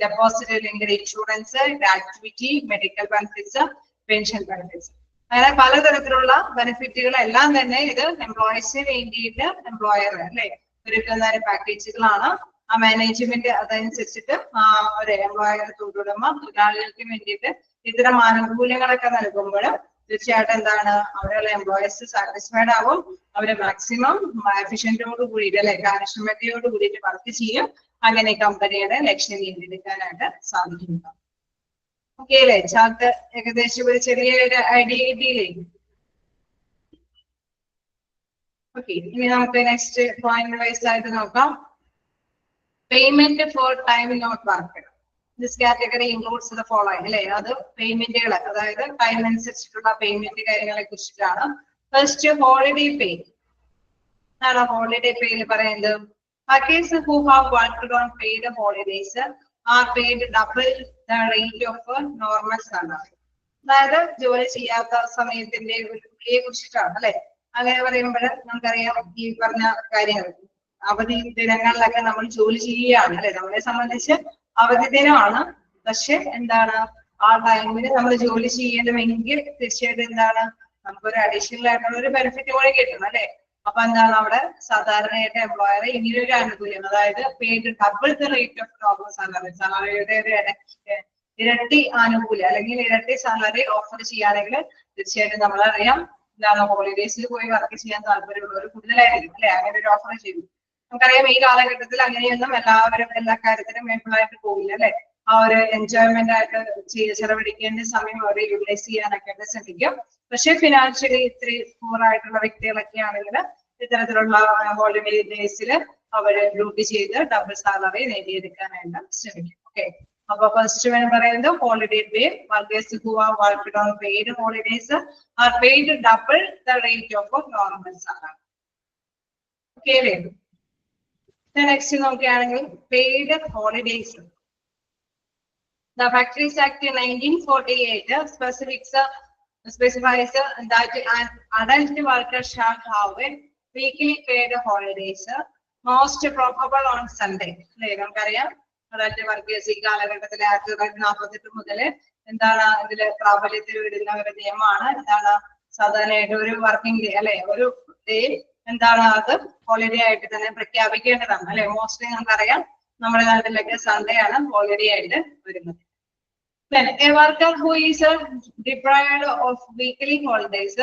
deposit linked insurance, gratuity, medical benefits, pension benefits. അങ്ങനെ പലതരത്തിലുള്ള ബെനിഫിറ്റുകളെല്ലാം തന്നെ ഇത് എംപ്ലോയീസിന് വേണ്ടിയിട്ട് എംപ്ലോയർ അല്ലെ ഒരുക്കുന്ന പാക്കേജുകളാണ്. ആ മാനേജ്മെന്റ് അതനുസരിച്ചിട്ട് ഒരു എംപ്ലോയർ, തൊഴിലുടമ തൊഴിലാളികൾക്ക് വേണ്ടിയിട്ട് ഇത്തരം ആനുകൂല്യങ്ങളൊക്കെ നൽകുമ്പോൾ തീർച്ചയായിട്ടും എന്താണ് അവിടെയുള്ള എംപ്ലോയീസ് സാറ്റിസ്ഫൈഡ് ആവും, അവര് മാക്സിമം എഫിഷ്യന്റോട് കൂടിയിട്ട് അല്ലെ കാര്യക്ഷമതയോട് കൂടിയിട്ട് വർക്ക് ചെയ്യും. അങ്ങനെ കമ്പനിയുടെ ലക്ഷ്യം നേടിയെടുക്കാനായിട്ട് സാധിക്കുന്നു. ഓക്കെ അല്ലേ? ചാർട്ട് ഏകദേശം ഒരു ചെറിയൊരു ഐഡിയ കിട്ടിയില്ലേ? ഓക്കെ, ഇനി നമുക്ക് നെക്സ്റ്റ് പോയിന്റ് വൈസ് ആയിട്ട് നോക്കാം. Payment for time not work. This category includes the following അല്ലെ, അത് പേയ്മെന്റുകൾ, അതായത് ടൈം അനുസരിച്ചിട്ടുള്ള പേയ്മെന്റ് കാര്യങ്ങളെ കുറിച്ചിട്ടാണ്. First, holiday pay. എന്താണ് ഹോളിഡേ പേയിൽ പറയുന്നത്? Workers who have worked on paid holidays are paid double the rate of normal salary. അതായത് ജോലി ചെയ്യാത്ത സമയത്തിന്റെ ഒരു വിലയെ കുറിച്ചിട്ടാണ് അല്ലെ. അങ്ങനെ പറയുമ്പോൾ നമുക്കറിയാം ഈ പറഞ്ഞ കാര്യങ്ങൾ, അവധി ദിനങ്ങളിലൊക്കെ നമ്മൾ ജോലി ചെയ്യുകയാണ് അല്ലെ, നമ്മളെ സംബന്ധിച്ച് അവധി ദിനമാണ്. പക്ഷെ എന്താണ് ആ ടൈമിന് നമ്മൾ ജോലി ചെയ്യണമെങ്കിൽ തീർച്ചയായിട്ടും എന്താണ് നമുക്കൊരു അഡീഷണൽ ആയിട്ടുള്ള ഒരു ബെനിഫിറ്റ് കൂടി കിട്ടും അല്ലെ. അപ്പൊ എന്താണ് അവിടെ സാധാരണയായിട്ട് എംപ്ലോയർ ഇങ്ങനെ ഒരു ആനുകൂല്യം, അതായത് paid double the rate of normal salary, സാലറിയുടെ ഒരു ഇരട്ടി ആനുകൂല്യം അല്ലെങ്കിൽ ഇരട്ടി സാലറി ഓഫർ ചെയ്യുകയാണെങ്കിൽ തീർച്ചയായിട്ടും നമ്മളറിയാം എന്താണ് ഹോളിഡേസിൽ പോയി വർക്ക് ചെയ്യാൻ താല്പര്യമുള്ളവർ കൂടുതലായിരിക്കും അല്ലെ, അങ്ങനെ ഒരു ഓഫർ ചെയ്തു. നമുക്കറിയാം ഈ കാലഘട്ടത്തിൽ അങ്ങനെയൊന്നും എല്ലാവരും എല്ലാ കാര്യത്തിനും എംപ്ലോയായിട്ട് പോകില്ല അല്ലെ. ആ ഒരു എൻജോയ്മെന്റ് ആയിട്ട് ചെലവഴിക്കേണ്ട സമയം അവരെ യൂട്ടിലൈസ് ചെയ്യാനൊക്കെ ശ്രമിക്കും. പക്ഷെ ഫിനാൻഷ്യലി ഇത്തിരി പൂർ ആയിട്ടുള്ള വ്യക്തികളൊക്കെ ആണെങ്കിൽ ഇത്തരത്തിലുള്ള ഹോളിഡേ ഡേയ്സിൽ അവര് ഡ്യൂട്ടി ചെയ്ത് ഡബിൾ സാലറി നേടിയെടുക്കാനായിട്ട് ശ്രമിക്കും. ഓക്കെ, അപ്പൊ ഫസ്റ്റ് വേണം പറയുന്നത് holiday pay. Workers who are worked on paid holidays are paid double the rate of normal salary. Okay അല്ലേ? നെക്സ്റ്റ് നോക്കുകയാണെങ്കിൽ paid holidays. The Factories Act 1948 specifies that an adult worker shall have weekly paid holidays, most probable on Sunday. നമുക്കറിയാം adult workers ഈ കാലഘട്ടത്തിലെ 1948 മുതൽ എന്താണ് ഇതില് പ്രാബല്യത്തിൽ വരുന്ന ഒരു നിയമമാണ്. എന്താണ് സാധാരണയായിട്ട് ഒരു വർക്കിംഗ് ഡേ അല്ലെ, ഒരു ഡേ എന്താണ് അത് ഹോളിഡേ ആയിട്ട് തന്നെ പ്രഖ്യാപിക്കേണ്ടതാണ് അല്ലെ. മോസ്റ്റ്ലി നമുക്കറിയാം നമ്മുടെ നാട്ടിലൊക്കെ സൺഡേ ആണ് ഹോളിഡേ ആയിട്ട് വരുന്നത്. Then a worker who is deprived of weekly holidays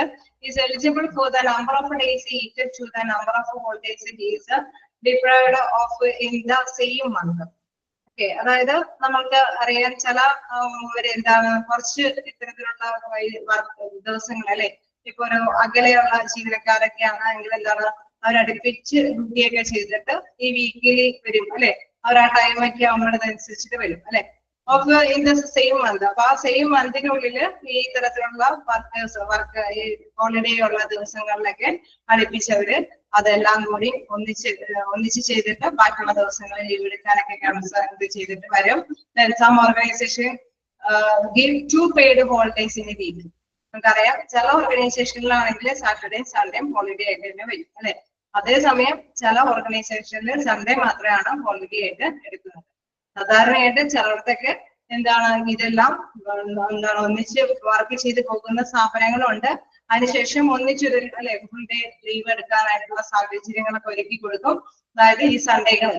is eligible for the number of days equal to the number of holidays he is deprived of in the same month. Okay, അതായത് നമ്മൾക്ക് അറിയാൻ ചില എന്താണ് കുറച്ച് ഇത്തരത്തിലുള്ള ദിവസങ്ങൾ അല്ലെ, ഇപ്പൊ ഒരു അകലെയുള്ള ജീവനക്കാരൊക്കെ ആണെങ്കിൽ എന്താണ് അവരടുപ്പിച്ച് ഡ്യൂട്ടിയൊക്കെ ചെയ്തിട്ട് ഈ വീക്കിലി വരും അല്ലെ, അവർ ആ ടൈമൊക്കെ ആവുമ്പോഴതനുസരിച്ചിട്ട് വരും അല്ലെ. of in the same month. അപ്പൊ ആ സെയിം മന്തിനുള്ളിൽ ഈ തരത്തിലുള്ള വർക്ക് ഈ ഹോളിഡേ ഉള്ള ദിവസങ്ങളിലൊക്കെ അടുപ്പിച്ചവര് അതെല്ലാം കൂടി ഒന്നിച്ച് ചെയ്തിട്ട് ബാക്കിയുള്ള ദിവസങ്ങളിൽ ലീവ് എടുക്കാനൊക്കെ കൺസൾട്ട് ചെയ്തിട്ട് വരും. Some organization give 2 paid holidays in a week. നമുക്കറിയാം ചില ഓർഗനൈസേഷനിലാണെങ്കിൽ സാറ്റർഡേയും സൺഡേയും ഹോളിഡേ ആയിട്ട് തന്നെ വരും അല്ലെ. അതേസമയം ചില ഓർഗനൈസേഷനിൽ സൺഡേ മാത്രമാണ് ഹോളിഡേ ആയിട്ട് എടുക്കുന്നത്. സാധാരണയായിട്ട് ചിലർക്കൊക്കെ എന്താണ് ഇതെല്ലാം എന്താണ് ഒന്നിച്ച് വർക്ക് ചെയ്ത് പോകുന്ന സ്ഥാപനങ്ങളുണ്ട്. അതിനുശേഷം ഒന്നിച്ചൊരു അല്ലെ ഫുൾ ഡേ ലീവ് എടുക്കാനായിട്ടുള്ള സാഹചര്യങ്ങളൊക്കെ ഒരുക്കി കൊടുക്കും. അതായത് ഈ സൺഡേകൾ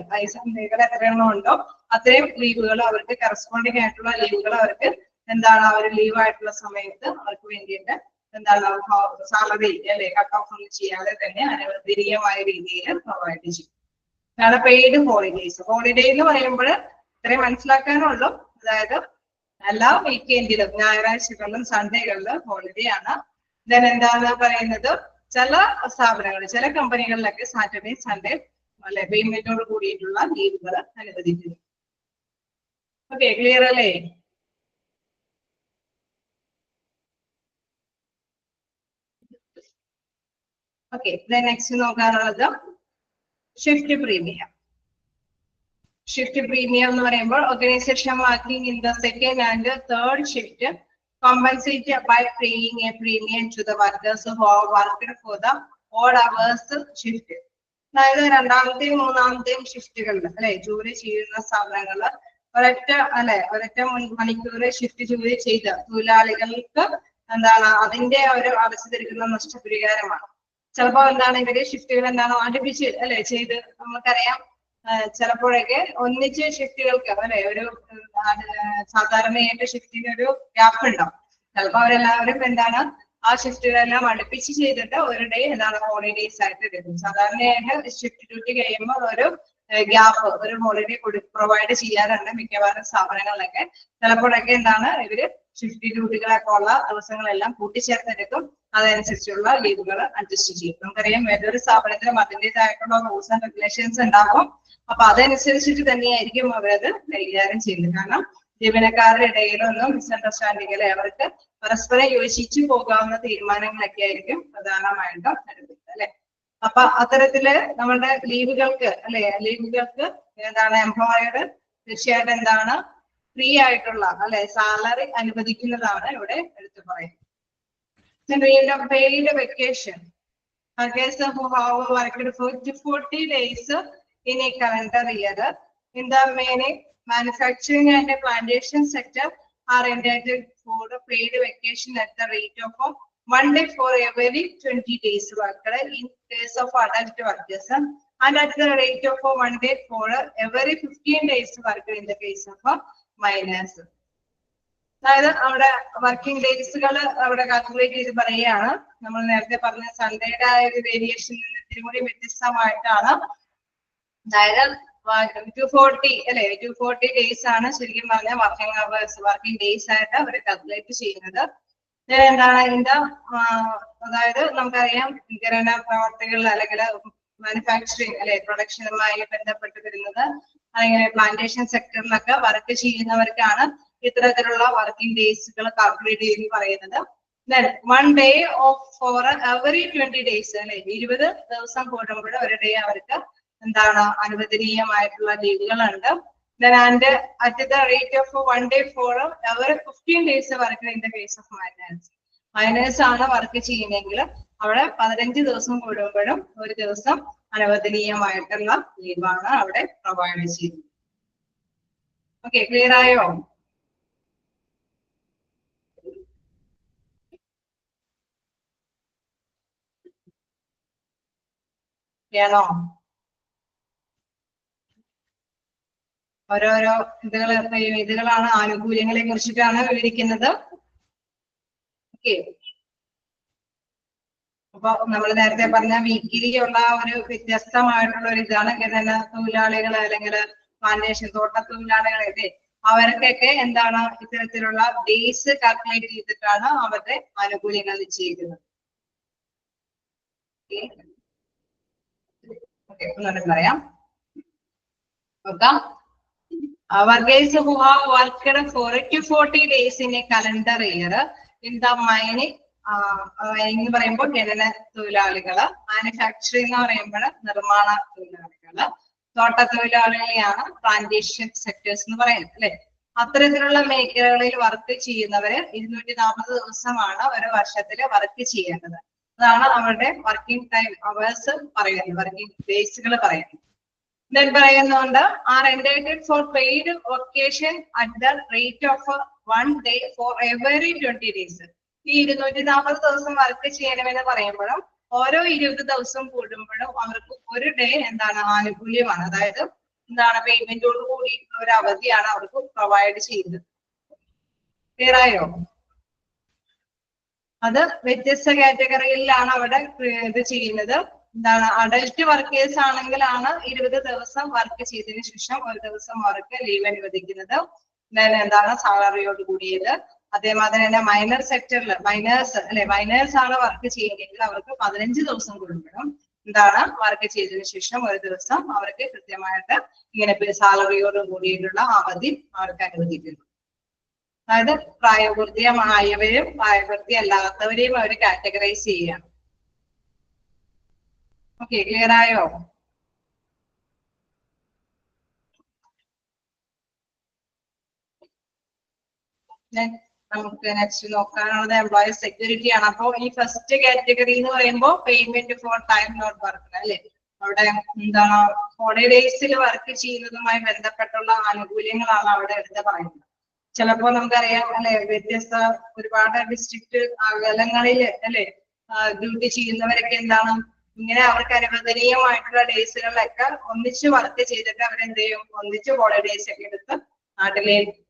എത്രയെണ്ണം ഉണ്ടോ അത്രയും ലീവുകൾ അവർക്ക് കറസ്പോണ്ടിങ് ആയിട്ടുള്ള ലീവുകൾ അവർക്ക് എന്താണ് അവർ ലീവ് ആയിട്ടുള്ള സമയത്ത് അവർക്ക് വേണ്ടിയിട്ട് എന്താണ് സാലറി അല്ലെ കട്ട് ഓഫ് ഒന്നും ചെയ്യാതെ തന്നെ അനുവദനീയമായ രീതിയിൽ പ്രൊവൈഡ് ചെയ്യും. അതാണ് പെയ്ഡ് ഹോളിഡേയ്സ്. ഹോളിഡേ എന്ന് പറയുമ്പോൾ ഇത്രയും മനസ്സിലാക്കാനുള്ളൂ. അതായത് എല്ലാ വീക്കെൻഡിലും ഞായറാഴ്ചകളിലും സൺഡേകളിലും ഹോളിഡേ ആണ്. ദെൻ എന്താണ് പറയുന്നത് ചില സ്ഥാപനങ്ങളിൽ ചില കമ്പനികളിലൊക്കെ സാറ്റർഡേ സൺഡേ അല്ലെ പേയ്മെന്റോട് കൂടിയിട്ടുള്ള ലീവുകൾ അനുവദിക്കുന്നു. ഓക്കെ, ക്ലിയർ അല്ലേ? ഓക്കെ, നെക്സ്റ്റ് നോക്കാനുള്ളത് ഷിഫ്റ്റ് പ്രീമിയം. ഷിഫ്റ്റ് പ്രീമിയം എന്ന് പറയുമ്പോൾ organisation working in the second and third shift compensated by paying a premium to the workers who have worked for the odd hours shift. അതായത് രണ്ടാമത്തെയും മൂന്നാമത്തെയും ഷിഫ്റ്റുകളിൽ അല്ലെ ജോലി ചെയ്യുന്ന സ്ഥാപനങ്ങള് ഒരൊറ്റ മണിക്കൂർ ഷിഫ്റ്റ് ജോലി ചെയ്ത തൊഴിലാളികൾക്ക് എന്താണ് അതിന്റെ ഒരു അടച്ചുതീർക്കുന്ന നഷ്ടപരിഹാരമാണ്. ചിലപ്പോ എന്താണ് ഇവര് ഷിഫ്റ്റുകൾ എന്താണ് അടുപ്പിച്ച് അല്ലെ ചെയ്ത് നമുക്കറിയാം ചിലപ്പോഴൊക്കെ ഒന്നിച്ച് ഷിഫ്റ്റുകൾക്ക് അല്ലെ ഒരു സാധാരണയായിട്ട് ഷിഫ്റ്റിന് ഒരു ഗ്യാപ്പ് ഉണ്ടാവും. ചിലപ്പോ അവരെല്ലാവരും എന്താണ് ആ ഷിഫ്റ്റുകളെല്ലാം അടുപ്പിച്ച് ചെയ്തിട്ട് ഒരു ഡേ എന്താണ് ഹോളിഡേസ് ആയിട്ട് എടുക്കും. സാധാരണയായിട്ട് ഷിഫ്റ്റ് ഡ്യൂട്ടി കഴിയുമ്പോൾ ഒരു ഗ്യാപ്പ് ഒരു ഹോളിഡേ പ്രൊവൈഡ് ചെയ്യാറുണ്ട് മിക്കവാറും സ്ഥാപനങ്ങളിലൊക്കെ. ചിലപ്പോഴൊക്കെ എന്താണ് ഇവര് ഷിഫ്റ്റ് ഡ്യൂട്ടികളൊക്കെ ഉള്ള ദിവസങ്ങളെല്ലാം കൂട്ടിച്ചേർത്തെടുക്കും. അതനുസരിച്ചുള്ള ലീവുകൾ അഡ്ജസ്റ്റ് ചെയ്യും. നമുക്കറിയാം ഏതൊരു സ്ഥാപനത്തിലും അതിൻ്റെതായിട്ടുള്ള റൂൾസ് ആൻഡ് റെഗുലേഷൻസ് ഉണ്ടാകും. അപ്പൊ അതനുസരിച്ചിട്ട് തന്നെയായിരിക്കും അവരത് കൈകാര്യം ചെയ്യുന്നത്. കാരണം ജീവനക്കാരുടെ ഇടയിലൊന്നും മിസ്അണ്ടർസ്റ്റാൻഡിംഗ് അല്ലെ അവർക്ക് പരസ്പരം യോജിച്ചു പോകാവുന്ന തീരുമാനങ്ങളൊക്കെ ആയിരിക്കും പ്രധാനമായിട്ടും എടുക്കുന്നത് അല്ലെ. അപ്പൊ അത്തരത്തില് നമ്മുടെ ലീവുകൾക്ക് എന്താണ് എംപ്ലോയർ തീർച്ചയായിട്ടും എന്താണ് ഫ്രീ ആയിട്ടുള്ള അല്ലെ സാലറി അനുവദിക്കുന്നതാണ് ഇവിടെ എടുത്തു പറയുന്നത്. Paid vacation. Workers who have worked for 40 days in a calendar year in the manufacturing and plantation sector are entitled for a paid vacation at the rate of 1 day for every 20 days worked in case of adult workers and at the rate of 1 day for every 15 days worked in the case of minors. അതായത് അവിടെ working ഡേയ്സുകൾ അവിടെ calculate ചെയ്ത് പറയുകയാണ്. നമ്മൾ നേരത്തെ പറഞ്ഞ സൺഡേയുടെ ആ ഒരു വേരിയേഷനിൽ നിന്ന് ഇത്തിരി കൂടി വ്യത്യസ്തമായിട്ടാണ്. അതായത് 240 അല്ലെ 240 ഡേയ്സ് ആണ് ശരിക്കും പറഞ്ഞ വർക്കിംഗ് അവേഴ്സ് വർക്കിംഗ് ഡേയ്സ് ആയിട്ട് അവർ കാൽക്കുലേറ്റ് ചെയ്യുന്നത്. എന്താണ് ഇതിന്റെ അതായത് നമുക്കറിയാം വിതരണ പ്രവർത്തികളിൽ അല്ലെങ്കിൽ മാനുഫാക്ചറിങ് അല്ലെ പ്രൊഡക്ഷനുമായി ബന്ധപ്പെട്ട് വരുന്നത് അല്ലെങ്കിൽ പ്ലാന്റേഷൻ സെക്ടറിലൊക്കെ വർക്ക് ചെയ്യുന്നവർക്കാണ് ഇത്തരത്തിലുള്ള വർക്കിംഗ് ഡേയ്സുകൾ കാൽക്കുലേറ്റ് ചെയ്ത് പറയുന്നത്. Then 1 day for every 20 days അല്ലെ 20 ദിവസം കൂടുമ്പോൾ ഒരു ഡേ അവർക്ക് എന്താണ് അനുവദനീയമായിട്ടുള്ള ലീവുകളുണ്ട്. Then and at the rate of 1 day for every 15 days work in the case of minors. Minors ആണ് വർക്ക് ചെയ്യുന്നതെങ്കിൽ അവിടെ 15 ദിവസം കൂടുമ്പോഴും ഒരു ദിവസം അനുവദനീയമായിട്ടുള്ള ലീവാണ് അവിടെ പ്രൊവൈഡ് ചെയ്യുന്നത്. ഓക്കെ, ക്ലിയർ ആയോ? യാണോ? ഓരോരോ ഇതുകളാണ് ആനുകൂല്യങ്ങളെ കുറിച്ചിട്ടാണ് വിവരിക്കുന്നത്. ഓക്കെ, അപ്പൊ നമ്മൾ നേരത്തെ പറഞ്ഞ വീക്കിലി ഉള്ള ഒരു വ്യത്യസ്തമായിട്ടുള്ള ഒരു ഇതാണ് ഖനന തൊഴിലാളികൾ അല്ലെങ്കിൽ പ്ലാന്റേഷൻ തോട്ട തൊഴിലാളികളെ അവർക്കൊക്കെ എന്താണ് ഇത്തരത്തിലുള്ള ഡേയ്സ് കാൽക്കുലേറ്റ് ചെയ്തിട്ടാണ് അവരുടെ ആനുകൂല്യങ്ങൾ നിശ്ചയിക്കുന്നത്. പറയാം നോക്കാം. Workers who have worked for 40 days in a calendar year in the mining, എന്ന് പറയുമ്പോൾ ഖനന തൊഴിലാളികള്, മാനുഫാക്ചറിംഗ് എന്ന് പറയുമ്പോൾ നിർമ്മാണ തൊഴിലാളികള്, തോട്ട തൊഴിലാളികളെയാണ് പ്ലാന്റേഷൻ സെക്ടേഴ്സ് എന്ന് പറയുന്നത് അല്ലെ. അത്തരത്തിലുള്ള മേഖലകളിൽ വർക്ക് ചെയ്യുന്നവര് 240 ദിവസമാണ് ഒരു വർഷത്തില് വർക്ക് ചെയ്യേണ്ടത്. അതാണ് അവരുടെ വർക്കിംഗ് ടൈം അവേഴ്സ് പറയുന്നത്, വർക്കിംഗ് ഡേയ്സുകൾ പറയുന്നത്. Then പറയുന്നുണ്ട് are entitled for paid vacation at the rate of 1 day for every 20 days. ഈ 240 ദിവസം വർക്ക് ചെയ്യണമെന്ന് പറയുമ്പോഴും ഓരോ 20 ദിവസം കൂടുമ്പോഴും അവർക്ക് ഒരു ഡേ എന്താണ് ആനുകൂല്യമാണ്, അതായത് എന്താണ് പേയ്മെന്റോട് കൂടിയിട്ടുള്ള ഒരു അവധിയാണ് അവർക്ക് പ്രൊവൈഡ് ചെയ്യുന്നത്. ക്ലിയർ ആയോ? അത് വ്യത്യസ്ത കാറ്റഗറിയിലാണ് അവിടെ ഇത് ചെയ്യുന്നത്. എന്താണ് അഡൽട്ട് വർക്കേഴ്സ് ആണെങ്കിലാണ് 20 ദിവസം വർക്ക് ചെയ്തതിനു ശേഷം ഒരു ദിവസം അവർക്ക് ലീവ് അനുവദിക്കുന്നത്. എന്താണ് സാലറിയോട് കൂടിയത്. അതേമാതിരി തന്നെ മൈനർ സെക്ടറിൽ മൈനേഴ്സ് ആണ് വർക്ക് ചെയ്യുന്നതെങ്കിൽ അവർക്ക് 15 ദിവസം കൂടുമ്പോഴും എന്താണ് വർക്ക് ചെയ്തതിനു ശേഷം ഒരു ദിവസം അവർക്ക് കൃത്യമായിട്ട് ഇങ്ങനെ സാലറിയോട് കൂടിയിട്ടുള്ള അവധി അവർക്ക് അനുവദിക്കുന്നു. അതായത് പ്രായപൂർത്തിയായവരും പ്രായപൂർത്തി അല്ലാത്തവരെയും അവർ കാറ്റഗറൈസ് ചെയ്യുകയാണ്. ഓക്കെ, ക്ലിയർ ആയോ? നമുക്ക് നെക്സ്റ്റ് നോക്കാനുള്ളത് എംപ്ലോയീസ് സെക്യൂരിറ്റി ആണ്. അപ്പോ ഈ ഫസ്റ്റ് കാറ്റഗറി എന്ന് പറയുമ്പോൾ payment for time not work അല്ലെ. അവിടെ എന്താണ് ഹോളിഡേയ്സിൽ വർക്ക് ചെയ്യുന്നതുമായി ബന്ധപ്പെട്ടുള്ള ആനുകൂല്യങ്ങളാണ് അവിടെ എടുത്ത് പറയുന്നത്. ചിലപ്പോ നമുക്കറിയാം അല്ലെ, വ്യത്യസ്ത ഒരുപാട് ഡിസ്ട്രിക്ട് അകലങ്ങളിൽ അല്ലെ ഡ്യൂട്ടി ചെയ്യുന്നവരൊക്കെ എന്താണ് ഇങ്ങനെ അവർക്ക് അനുവദനീയമായിട്ടുള്ള ഡേയ്സുകളിലൊക്കെ ഒന്നിച്ച് വർക്ക് ചെയ്തിട്ട് അവരെന്ത് ചെയ്യും, ഒന്നിച്ച് ഹോളിഡേയ്സ് ഒക്കെ എടുത്ത്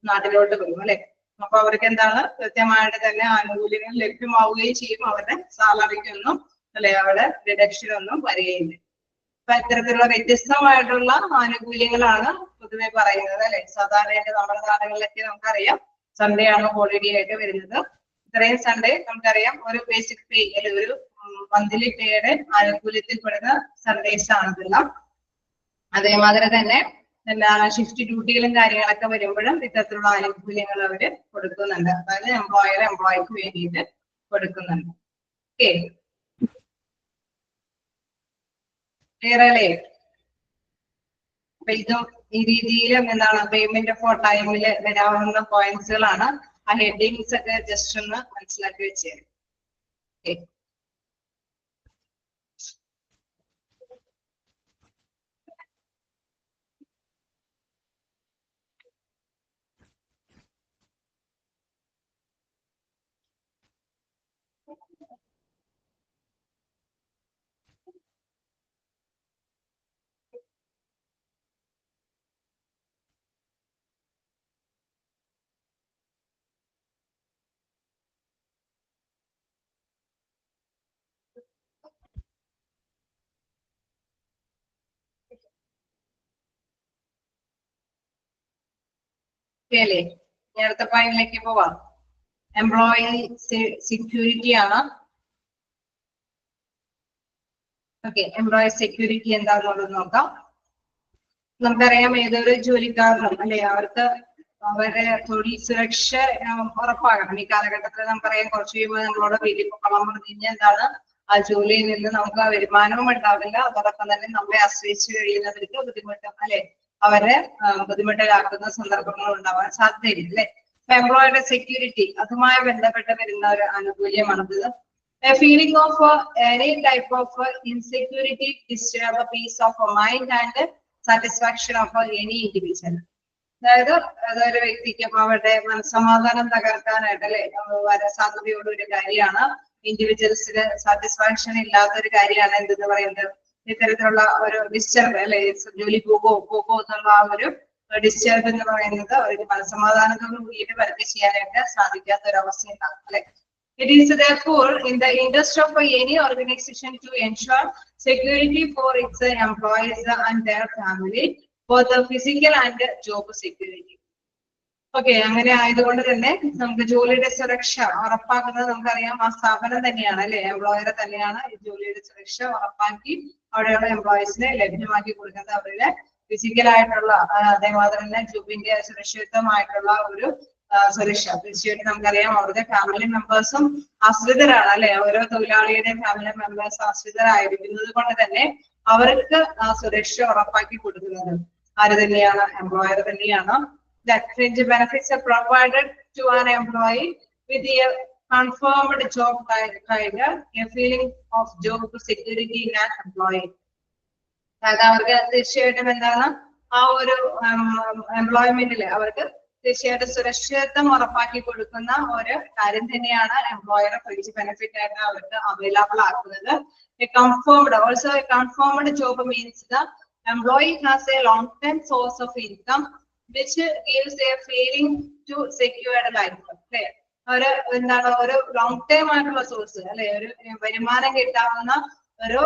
നാട്ടിലോട്ട് വരും അല്ലെ. അപ്പൊ അവർക്ക് എന്താണ് കൃത്യമായിട്ട് തന്നെ ആനുകൂല്യങ്ങൾ ലഭ്യമാവുകയും ചെയ്യും. അവരുടെ സാലറിക്കൊന്നും അല്ലെ അവിടെ ഡിഡക്ഷൻ ഒന്നും വരികയില്ല. അപ്പൊ ഇത്തരത്തിലുള്ള വ്യത്യസ്തമായിട്ടുള്ള ആനുകൂല്യങ്ങളാണ് പൊതുവെ പറയുന്നത് അല്ലെ. സാധാരണയായിട്ട് നമ്മുടെ നാടുകളിലൊക്കെ നമുക്കറിയാം സൺഡേ ആണ് ഹോളിഡേ ആയിട്ട് വരുന്നത്. ഇത്രയും സൺഡേ നമുക്കറിയാം ഒരു ബേസിക് പേ അല്ലെങ്കിൽ ഒരു മന്ത്ലി പേയുടെ ആനുകൂല്യത്തിൽ പെടുന്ന സൺഡേസ് ആണ് ഇതെല്ലാം. അതേമാതിരി തന്നെ എന്താണ് ഷിഫ്റ്റ് ഡ്യൂട്ടികളും കാര്യങ്ങളൊക്കെ വരുമ്പോഴും ഇത്തരത്തിലുള്ള ആനുകൂല്യങ്ങൾ അവര് കൊടുക്കുന്നുണ്ട്. അതായത് എംപ്ലോയിക്ക് വേണ്ടിയിട്ട് കൊടുക്കുന്നുണ്ട്. ഓക്കെ, ക്ലിയർ അല്ലേ? അപ്പൊ ഇതും ഈ രീതിയിലും എന്താണ് പേയ്മെന്റ് ഫോർ ടൈമില് വരാവുന്ന പോയിന്റ്സുകളാണ്. ആ ഹെഡിങ്സ് ഒക്കെ ജസ്റ്റ് ഒന്ന് മനസ്സിലാക്കി വെച്ചേരും. ഓക്കെ, അല്ലേ? ഇനി അടുത്ത പോയിന്റിലേക്ക് പോവാം. എംപ്ലോയി സെക്യൂരിറ്റി ആണ്. ഓക്കെ, എംപ്ലോയി സെക്യൂരിറ്റി എന്താണെന്നുള്ളത് നോക്കാം. നമുക്കറിയാം ഏതൊരു ജോലിക്കാരനും അല്ലെ അവർക്ക് അവരുടെ തൊഴിൽ സുരക്ഷ ഉറപ്പാകണം. ഈ കാലഘട്ടത്തിൽ നമുക്കറിയാം കുറച്ച് കഴിയുമ്പോൾ നമ്മളോട് വീട്ടിൽ പൊക്കളം പറഞ്ഞു കഴിഞ്ഞാൽ എന്താണ് ആ ജോലിയിൽ നിന്ന് നമുക്ക് വരുമാനവും ഉണ്ടാവില്ല. അതോടൊപ്പം തന്നെ നമ്മളെ ആശ്രയിച്ചു കഴിയുന്നവർക്ക് ബുദ്ധിമുട്ടും അല്ലെ അവരെ ബുദ്ധിമുട്ടിലാക്കുന്ന സന്ദർഭങ്ങൾ ഉണ്ടാവാൻ സാധ്യതയില്ല അല്ലെ. അപ്പൊ എംപ്ലോയിയുടെ സെക്യൂരിറ്റി അതുമായി ബന്ധപ്പെട്ട് വരുന്ന ഒരു ആനുകൂല്യമാണത്. A feeling of any type of insecurity disturb a peace of mind and satisfaction of any individual. അതായത് അതൊരു വ്യക്തിക്ക് അവരുടെ മനസ്സമാധാനം തകർക്കാനായിട്ട് അല്ലെ വളരെ സാധ്യതയുള്ള ഒരു കാര്യമാണ്. ഇൻഡിവിജ്വൽസിന് സാറ്റിസ്ഫാക്ഷൻ ഇല്ലാത്ത ഒരു കാര്യമാണ് എന്തെന്ന് പറയുന്നത് ഇത്തരത്തിലുള്ള ഒരു ഡിസ്റ്റർബ് അല്ലെ. ജോലി പോകുമോ എന്നുള്ള ആ ഒരു ഡിസ്റ്റർബ് എന്ന് പറയുന്നത് അവർക്ക് മനസ്സമാധാനത്തോട് കൂടിയിട്ട് വർക്ക് ചെയ്യാനായിട്ട് സാധിക്കാത്ത ഒരു അവസ്ഥ ഉണ്ടാകും അല്ലെ. It is therefore in the interest of any organization to ensure security for its employees and their family, both the physical and job security. Okay, അങ്ങനെ ആയതുകൊണ്ട് തന്നെ നമുക്ക് ജോലിയുടെ സുരക്ഷ ഉറപ്പാക്കുന്നത് നമുക്കറിയാം ആ സ്ഥാപനം തന്നെയാണ് അല്ലെ. എംപ്ലോയറെ തന്നെയാണ് ഈ ജോലിയുടെ സുരക്ഷ ഉറപ്പാക്കി അവിടെയുള്ള എംപ്ലോയീസിനെ ലഭ്യമാക്കി കൊടുക്കുന്നത് അവരുടെ ഫിസിക്കലായിട്ടുള്ള അതേമാതിരി തന്നെ ജോബിന്റെ സുരക്ഷിതമായിട്ടുള്ള ഒരു സുരക്ഷ. തീർച്ചയായിട്ടും നമുക്കറിയാം അവരുടെ ഫാമിലി മെമ്പേഴ്സും ആശ്രിതരാണ് അല്ലെ. ഓരോ തൊഴിലാളിയുടെയും ഫാമിലി മെമ്പേഴ്സ് ആശ്രിതരായിരിക്കുന്നത് കൊണ്ട് തന്നെ അവർക്ക് ആ സുരക്ഷ ഉറപ്പാക്കി കൊടുക്കുന്നത് ആര് തന്നെയാണ്? എംപ്ലോയർ തന്നെയാണ്. That fringe benefits are provided to an employee with a confirmed job title, a feeling of job security in an employee. അതായത് അവർക്ക് തീർച്ചയായിട്ടും എന്താണ് ആ ഒരു എംപ്ലോയ്മെന്റില് അവർക്ക് തീർച്ചയായിട്ടും സുരക്ഷിതത്വം ഉറപ്പാക്കി കൊടുക്കുന്ന ഒരു കാര്യം തന്നെയാണ് എംപ്ലോയർ ഫ്രിഞ്ച് ബെനിഫിറ്റ് ആയിട്ട് അവർക്ക് അവൈലബിൾ ആക്കുന്നത്. Also a confirmed job means the employee has a long-term source of income which gives a feeling to secured life. അല്ലെ, ഒരു എന്താണ് ഒരു ലോങ് ടൈം ആയിട്ടുള്ള സോഴ്സ് അല്ലെ, ഒരു വരുമാനം കിട്ടാവുന്ന ഒരു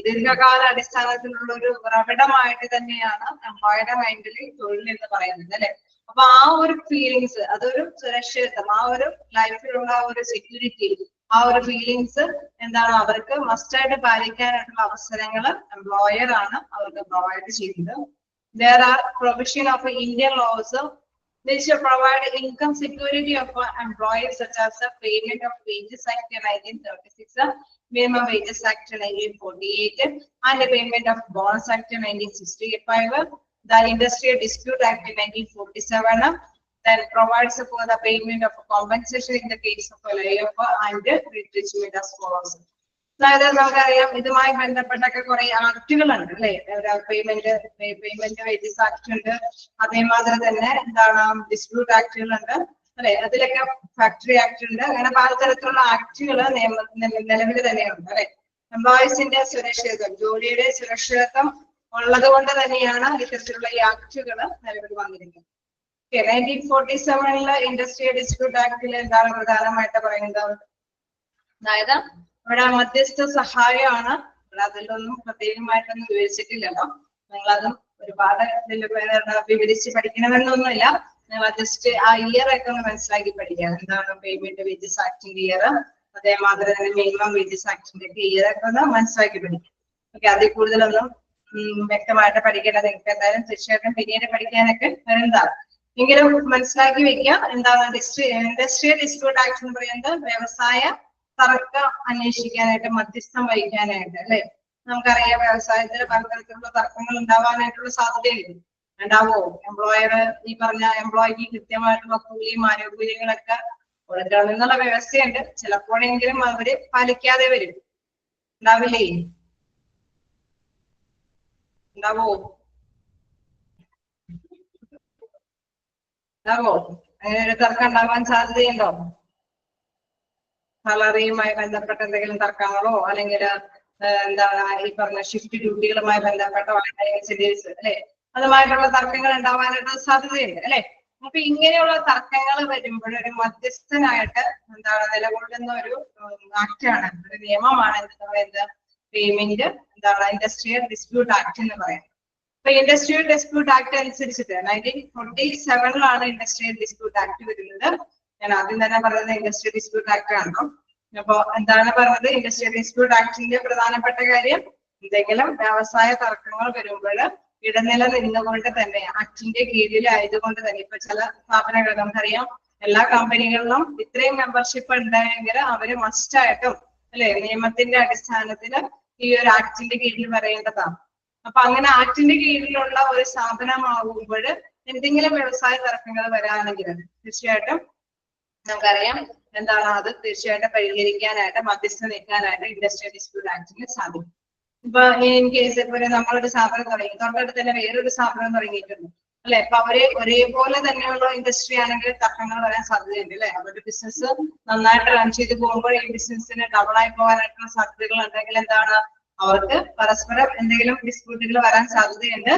ദീർഘകാല അടിസ്ഥാനത്തിലുള്ള ഒരു ഉറവിടമായിട്ട് തന്നെയാണ് എംപ്ലോയറുടെ മൈൻഡിൽ തൊഴിൽ എന്ന് പറയുന്നത് അല്ലെ. അപ്പൊ ആ ഒരു ഫീലിങ്സ്, അതൊരു സുരക്ഷിതത്വം, ആ ഒരു ലൈഫിലുള്ള ഒരു സെക്യൂരിറ്റി, ആ ഒരു ഫീലിങ്സ് എന്താണ് അവർക്ക് മസ്റ്റായിട്ട് പാലിക്കാനായിട്ടുള്ള അവസരങ്ങൾ എംപ്ലോയർ ആണ് അവർക്ക് പ്രൊവൈഡ് ചെയ്യുന്നത്. There are provision of Indian laws which provide income security of employees such as the Payment of Wages Act 1936, Minimum Wages Act 1948, and the Payment of Bonus Act 1965, the Industrial Dispute Act 1947, then provides for the payment of compensation in the case of a layoff and retrenchment as follows. അതായത് നമുക്കറിയാം ഇതുമായി ബന്ധപ്പെട്ടൊക്കെ കുറെ ആക്ടുകൾ ഉണ്ട് അല്ലെ. Payment wages act ഉണ്ട്, അതേമാതിരി തന്നെ എന്താണ് ഡിസ്പ്യൂട്ട് ആക്ടുകൾ ഉണ്ട് അല്ലെ. അതിലൊക്കെ ഫാക്ടറി ആക്ട് ഉണ്ട്. അങ്ങനെ പലതരത്തിലുള്ള ആക്ടുകൾ നിലവിൽ തന്നെയുണ്ട് അല്ലെ. എംപ്ലോയീസിന്റെ സുരക്ഷിതത്വം, ജോലിയുടെ സുരക്ഷിതത്വം ഉള്ളത് കൊണ്ട് തന്നെയാണ് ഇത്തരത്തിലുള്ള ഈ ആക്ടുകൾ നിലവിൽ വന്നിരിക്കുന്നത്. 1947 ഇൻഡസ്ട്രിയൽ ഡിസ്പ്യൂട്ട് ആക്ടിൽ എന്താണ് പ്രധാനമായിട്ട് പറയുന്നത്? അതായത് ഇവിടെ മധ്യസ്ഥ സഹായമാണ്. അതിലൊന്നും പ്രത്യേകമായിട്ടൊന്നും വിവരിച്ചിട്ടില്ലല്ലോ. നിങ്ങളതും ഒരുപാട് വിവരിച്ച് പഠിക്കണമെന്നൊന്നുമില്ല. നിങ്ങൾ ജസ്റ്റ് ആ ഇയർ ഒക്കെ ഒന്ന് മനസ്സിലാക്കി പഠിക്കുക. എന്താണ് പേയ്മെന്റ് വേജസ് ആക്ടിന്റെ ഇയർ, അതേമാതിരി തന്നെ മിനിമം വേജസ് ആക്ടിന്റെ ഇയർ ഒക്കെ ഒന്ന് മനസ്സിലാക്കി പഠിക്കുക. ഓക്കെ, അതിൽ കൂടുതലൊന്നും വ്യക്തമായിട്ട് പഠിക്കേണ്ടത് നിങ്ങൾക്ക് എന്തായാലും തീർച്ചയായിട്ടും പിന്നീട് പഠിക്കാനൊക്കെ വരുന്നതാണ്. എങ്കിലും മനസ്സിലാക്കി വെക്കുക. എന്താണ് ഇൻഡസ്ട്രിയൽ ഡിസ്പ്യൂട്ട് ആക്ട് എന്ന് പറയുന്നത്? വ്യവസായ തർക്കം അന്വേഷിക്കാനായിട്ട്, മധ്യസ്ഥം വഹിക്കാനായിട്ട് അല്ലെ. നമുക്കറിയാം വ്യവസായത്തിൽ പലതരത്തിലുള്ള തർക്കങ്ങൾ ഉണ്ടാവാനായിട്ടുള്ള സാധ്യതയുണ്ട്. ഉണ്ടാവോ? എംപ്ലോയർ ഈ പറഞ്ഞ എംപ്ലോയിക്ക് കൃത്യമായിട്ടുള്ള കൂലിയും ആനുകൂല്യങ്ങളൊക്കെ കൊടുക്കണം എന്നുള്ള വ്യവസ്ഥയുണ്ട്. ചിലപ്പോഴെങ്കിലും അവര് പാലിക്കാതെ വരും. ഉണ്ടാവില്ലേ? ഉണ്ടാവോ? ഉണ്ടാവോ? അങ്ങനെ ഒരു തർക്കം ഉണ്ടാവാൻ സാധ്യതയുണ്ടോ? സാലറിയുമായി ബന്ധപ്പെട്ട എന്തെങ്കിലും തർക്കങ്ങളോ അല്ലെങ്കിൽ എന്താണ് ഈ പറഞ്ഞ ഷിഫ്റ്റ് ഡ്യൂട്ടികളുമായി ബന്ധപ്പെട്ട ഇൻസെന്റീവ്സ് അല്ലെ, അതുമായിട്ടുള്ള തർക്കങ്ങൾ ഉണ്ടാവാനായിട്ട് സാധ്യതയുണ്ട് അല്ലെ. അപ്പൊ ഇങ്ങനെയുള്ള തർക്കങ്ങൾ വരുമ്പോൾ ഒരു മധ്യസ്ഥനായിട്ട് എന്താണ് നിലകൊള്ളുന്ന ഒരു ആക്ടാണ്, ഒരു നിയമമാണ് എന്ന് പറയുന്നത് പേയ്മെന്റ് എന്താണ് ഇൻഡസ്ട്രിയൽ ഡിസ്പ്യൂട്ട് ആക്ട് എന്ന് പറയുന്നത്. അപ്പൊ ഇൻഡസ്ട്രിയൽ ഡിസ്പ്യൂട്ട് ആക്ട് അനുസരിച്ചിട്ട് 1947 ഇൻഡസ്ട്രിയൽ ഡിസ്പ്യൂട്ട് ആക്ട് വരുന്നത്. ഞാൻ ആദ്യം തന്നെ പറഞ്ഞത് ഇൻഡസ്ട്രിയൽ ഡിസ്പ്യൂട്ട് ആക്ട് ആണോ. അപ്പൊ എന്താണ് പറഞ്ഞത്? ഇൻഡസ്ട്രിയൽ ഡിസ്പ്യൂട്ട് ആക്ടിന്റെ പ്രധാനപ്പെട്ട കാര്യം, എന്തെങ്കിലും വ്യവസായ തർക്കങ്ങൾ വരുമ്പോൾ ഇടനില നിന്നുകൊണ്ട് തന്നെ ആക്ടിന്റെ കീഴിലായതുകൊണ്ട് തന്നെ, ഇപ്പൊ ചില സ്ഥാപനങ്ങൾ നമുക്കറിയാം എല്ലാ കമ്പനികളിലും ഇത്രയും മെമ്പർഷിപ്പ് ഉണ്ടായെങ്കിൽ അവര് മസ്റ്റായിട്ടും അല്ലെ നിയമത്തിന്റെ അടിസ്ഥാനത്തിൽ ഈ ഒരു ആക്ടിന്റെ കീഴിൽ വരേണ്ടതാണ്. അപ്പൊ അങ്ങനെ ആക്ടിന്റെ കീഴിലുള്ള ഒരു സ്ഥാപനമാകുമ്പോൾ എന്തെങ്കിലും വ്യവസായ തർക്കങ്ങൾ വരാണെങ്കിൽ തീർച്ചയായിട്ടും നമുക്കറിയാം എന്താണ് അത് തീർച്ചയായിട്ടും പരിഹരിക്കാനായിട്ട്, മധ്യസ്ഥ നിൽക്കാനായിട്ട് ഇൻഡസ്ട്രിയൽ ഡിസ്പ്യൂട്ട് ആക്ടിന് സാധിക്കും. ഇപ്പൊ ഇൻ കേസ് ഇപ്പൊ നമ്മളൊരു സ്ഥാപനം തുടങ്ങി, തൊട്ടടുത്ത് തന്നെ വേറൊരു സ്ഥാപനം തുടങ്ങിയിട്ടുണ്ട് അല്ലെ. അപ്പൊ അവര് ഒരേപോലെ തന്നെയുള്ള ഇൻഡസ്ട്രി ആണെങ്കിൽ തർക്കങ്ങൾ വരാൻ സാധ്യതയുണ്ട് അല്ലെ. അവരുടെ ബിസിനസ് നന്നായിട്ട് റൺ ചെയ്ത് പോകുമ്പോൾ ഈ ബിസിനസ്സിന് ഡബിളായി പോകാനായിട്ടുള്ള സാധ്യതകൾ ഉണ്ടെങ്കിൽ എന്താണ് അവർക്ക് പരസ്പരം എന്തെങ്കിലും ഡിസ്പ്യൂട്ടുകൾ വരാൻ സാധ്യതയുണ്ട്.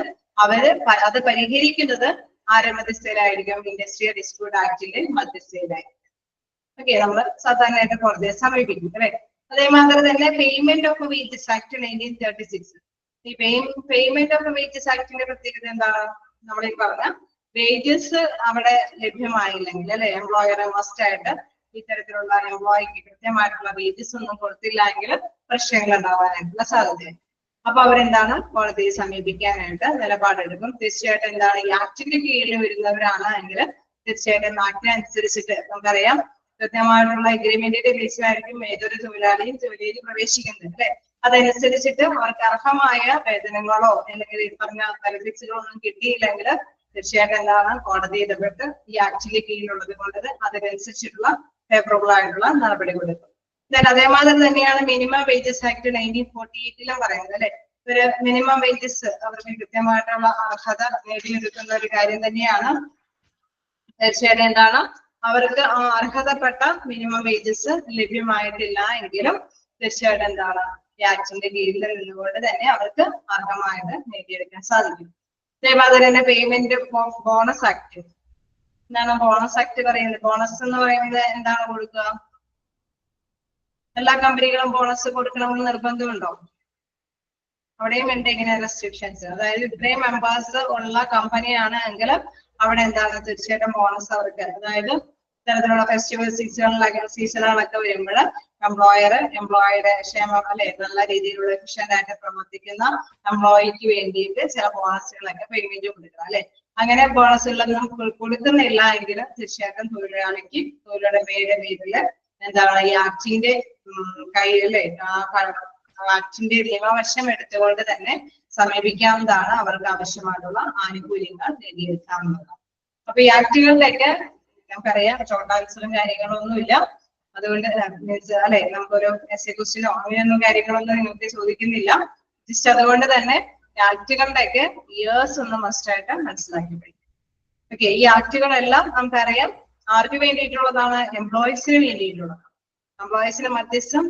അവര് അത് പരിഹരിക്കുന്നത് ആരുടെ മധ്യസ്ഥയിലായിരിക്കും? ഇൻഡസ്ട്രിയൽ ഡിസ്പ്യൂട്ട് ആക്ടിന്റെ മധ്യസ്ഥയിലായിരിക്കും. ഓക്കെ, നമ്മൾ സാധാരണയായിട്ട് കോടതിയെ സമീപിക്കും അല്ലെ. അതേമാതിരി തന്നെ പേയ്മെന്റ് ഓഫ് വേജസ് ആക്ട് 1936. ഈ പേയ്മെന്റ് ഓഫ് വേജസ് ആക്ടിന്റെ പ്രത്യേകത എന്താണ്? നമ്മൾ ഈ പറഞ്ഞ വേജസ് അവിടെ ലഭ്യമായില്ലെങ്കിൽ അല്ലെ, എംപ്ലോയർ മസ്റ്റ് ആയിട്ട് ഇത്തരത്തിലുള്ള എംപ്ലോയിക്ക് കൃത്യമായിട്ടുള്ള വേജസ് ഒന്നും കൊടുത്തില്ല എങ്കിൽ പ്രശ്നങ്ങൾ ഉണ്ടാവാനായിട്ടുള്ള സാധ്യതയുണ്ട്. അപ്പൊ അവരെന്താണ് കോടതിയെ സമീപിക്കാനായിട്ട് നിലപാടെടുക്കും. തീർച്ചയായിട്ടും എന്താണ് ഈ ആക്ടിന്റെ കീഴിൽ വരുന്നവരാണ് എങ്കിൽ തീർച്ചയായിട്ടും ആക്ടിനനുസരിച്ചിട്ട് നമുക്കറിയാം കൃത്യമായിട്ടുള്ള എഗ്രിമെന്റിന്റെ ബേസിലായിരിക്കും ഏതൊരു തൊഴിലാളിയും ജോലിയിൽ പ്രവേശിക്കുന്നത് അല്ലെ. അതനുസരിച്ചിട്ട് അവർക്ക് അർഹമായ വേതനങ്ങളോ അല്ലെങ്കിൽ ഈ പറഞ്ഞ ബെനിഫിറ്റ്സുകളോ ഒന്നും കിട്ടിയില്ലെങ്കിൽ തീർച്ചയായിട്ടും എന്താണ് കോടതി ഇടപെട്ട് ഈ ആക്ടിന്റെ കീഴിലുള്ളത് കൊണ്ട് അതിനനുസരിച്ചിട്ടുള്ള ഫേവറബിൾ ആയിട്ടുള്ള നടപടികൾ എടുക്കും. അതേമാതിരി തന്നെയാണ് മിനിമം വേജസ് ആക്ട് 1948 പറയുന്നത് അല്ലെ. ഒരു മിനിമം വേജസ് അവർക്ക് കൃത്യമായിട്ടുള്ള അർഹത നേടിയെടുക്കുന്ന ഒരു കാര്യം തന്നെയാണ്. തീർച്ചയായിട്ടും എന്താണ് അവർക്ക് അർഹതപ്പെട്ട മിനിമം വേജസ് ലഭ്യമായിട്ടില്ല എങ്കിലും തീർച്ചയായിട്ടും എന്താണ് ഈ ആക്ടിന്റെ കീഴിൽ നിന്നുകൊണ്ട് തന്നെ അവർക്ക് അർഹമായത് നേടിയെടുക്കാൻ സാധിക്കും. അതേമാതിരി തന്നെ പേയ്മെന്റ് ഓഫ് ബോണസ് ആക്ട്. എന്താണ് ബോണസ് ആക്ട് പറയുന്നത്? ബോണസ് എന്ന് പറയുന്നത് എന്താണ് കൊടുക്കുക? എല്ലാ കമ്പനികളും ബോണസ് കൊടുക്കണമെന്ന് നിർബന്ധമുണ്ടോ? അവിടെയും ഉണ്ട് ഇങ്ങനെ റെസ്ട്രിക്ഷൻസ്. അതായത് ഇത്രയും മെമ്പേഴ്സ് ഉള്ള കമ്പനിയാണ് എങ്കിൽ അവിടെ എന്താണ് തീർച്ചയായിട്ടും ബോണസ് അവർക്ക്, അതായത് ഇത്തരത്തിലുള്ള ഫെസ്റ്റിവൽ സീസണുകളൊക്കെ വരുമ്പോൾ എംപ്ലോയറുടെ ക്ഷേമം അല്ലെ നല്ല രീതിയിലുള്ള എഫിഷ്യന്റ് ആയിട്ട് പ്രവർത്തിക്കുന്ന എംപ്ലോയിക്ക് വേണ്ടിയിട്ട് ചില ബോണസുകളൊക്കെ പേയ്മെന്റ് കൊടുക്കുക അല്ലെ. അങ്ങനെ ബോണസുകളൊന്നും കൊടുക്കുന്നില്ല എങ്കിലും തീർച്ചയായിട്ടും തൊഴിലാളിയുടെ പേരില് എന്താണ് ഈ ആക്ടിന്റെ കയ്യിലെ ആക്ടിന്റെ നിയമവശം എടുത്തുകൊണ്ട് തന്നെ സമീപിക്കാവുന്നതാണ്. അവർക്ക് ആവശ്യമായിട്ടുള്ള ആനുകൂല്യങ്ങൾ നേടിയെടുക്കാവുന്നതാണ്. അപ്പൊ ഈ ആക്ടുകളിലേക്ക് നമുക്കറിയാം ഷോർട്ട് ആൻസറും കാര്യങ്ങളൊന്നുമില്ല. അതുകൊണ്ട് അല്ലെ നമുക്കൊരു എസ്എ ക്വസ്റ്റ്യനോ അങ്ങനെയൊന്നും കാര്യങ്ങളൊന്നും നിങ്ങൾക്ക് ചോദിക്കുന്നില്ല. ജസ്റ്റ് അതുകൊണ്ട് തന്നെ ആക്ടുകളുടെയൊക്കെ ഇയേഴ്സ് ഒന്ന് മസ്റ്റ് ആയിട്ട് മനസ്സിലാക്കി പഠിക്കും. ഓക്കെ, ഈ ആക്ടുകളെല്ലാം നമുക്കറിയാം ആർക്ക് വേണ്ടിയിട്ടുള്ളതാണ്? എംപ്ലോയീസിന് വേണ്ടിയിട്ടുള്ളതാണ്. എംപ്ലോയീസിന് മധ്യസ്ഥം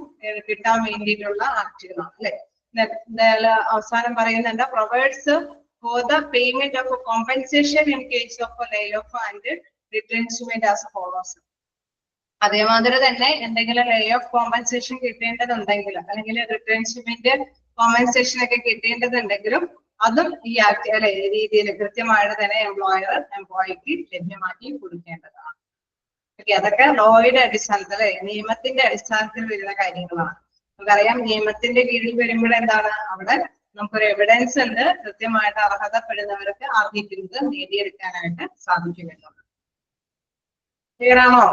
കിട്ടാൻ വേണ്ടിയിട്ടുള്ള ആക്ടുകളാണ് അല്ലെ. അവസാനം പറയുന്നുണ്ട് provides for the payment of compensation in case of lay off and retrenchment as follows. അതേമാതിരി തന്നെ എന്തെങ്കിലും ലേ ഓഫ് കോമ്പൻസേഷൻ കിട്ടേണ്ടതുണ്ടെങ്കിൽ അല്ലെങ്കിൽ റിട്രെഞ്ച്മെന്റ് കോമ്പൻസേഷൻ ഒക്കെ കിട്ടേണ്ടതുണ്ടെങ്കിലും അതും ഈ ആക്ട് അല്ലെ രീതിയിൽ കൃത്യമായിട്ട് തന്നെ എംപ്ലോയിക്ക് ലഭ്യമാക്കി കൊടുക്കേണ്ടതാണ്. ഓക്കെ, അതൊക്കെ ലോയുടെ അടിസ്ഥാനത്തിൽ അല്ലെ നിയമത്തിന്റെ അടിസ്ഥാനത്തിൽ വരുന്ന കാര്യങ്ങളാണ്. നമുക്കറിയാം നിയമത്തിന്റെ കീഴിൽ വരുമ്പോൾ എന്താണ് അവിടെ നമുക്കൊരു എവിഡൻസ് ഉണ്ട്, കൃത്യമായിട്ട് അർഹതപ്പെടുന്നവർക്ക് അർഹിക്കുന്നത് നേടിയെടുക്കാനായിട്ട് സാധിക്കുമെന്നുള്ളത്. ക്ലിയർ ആണോ?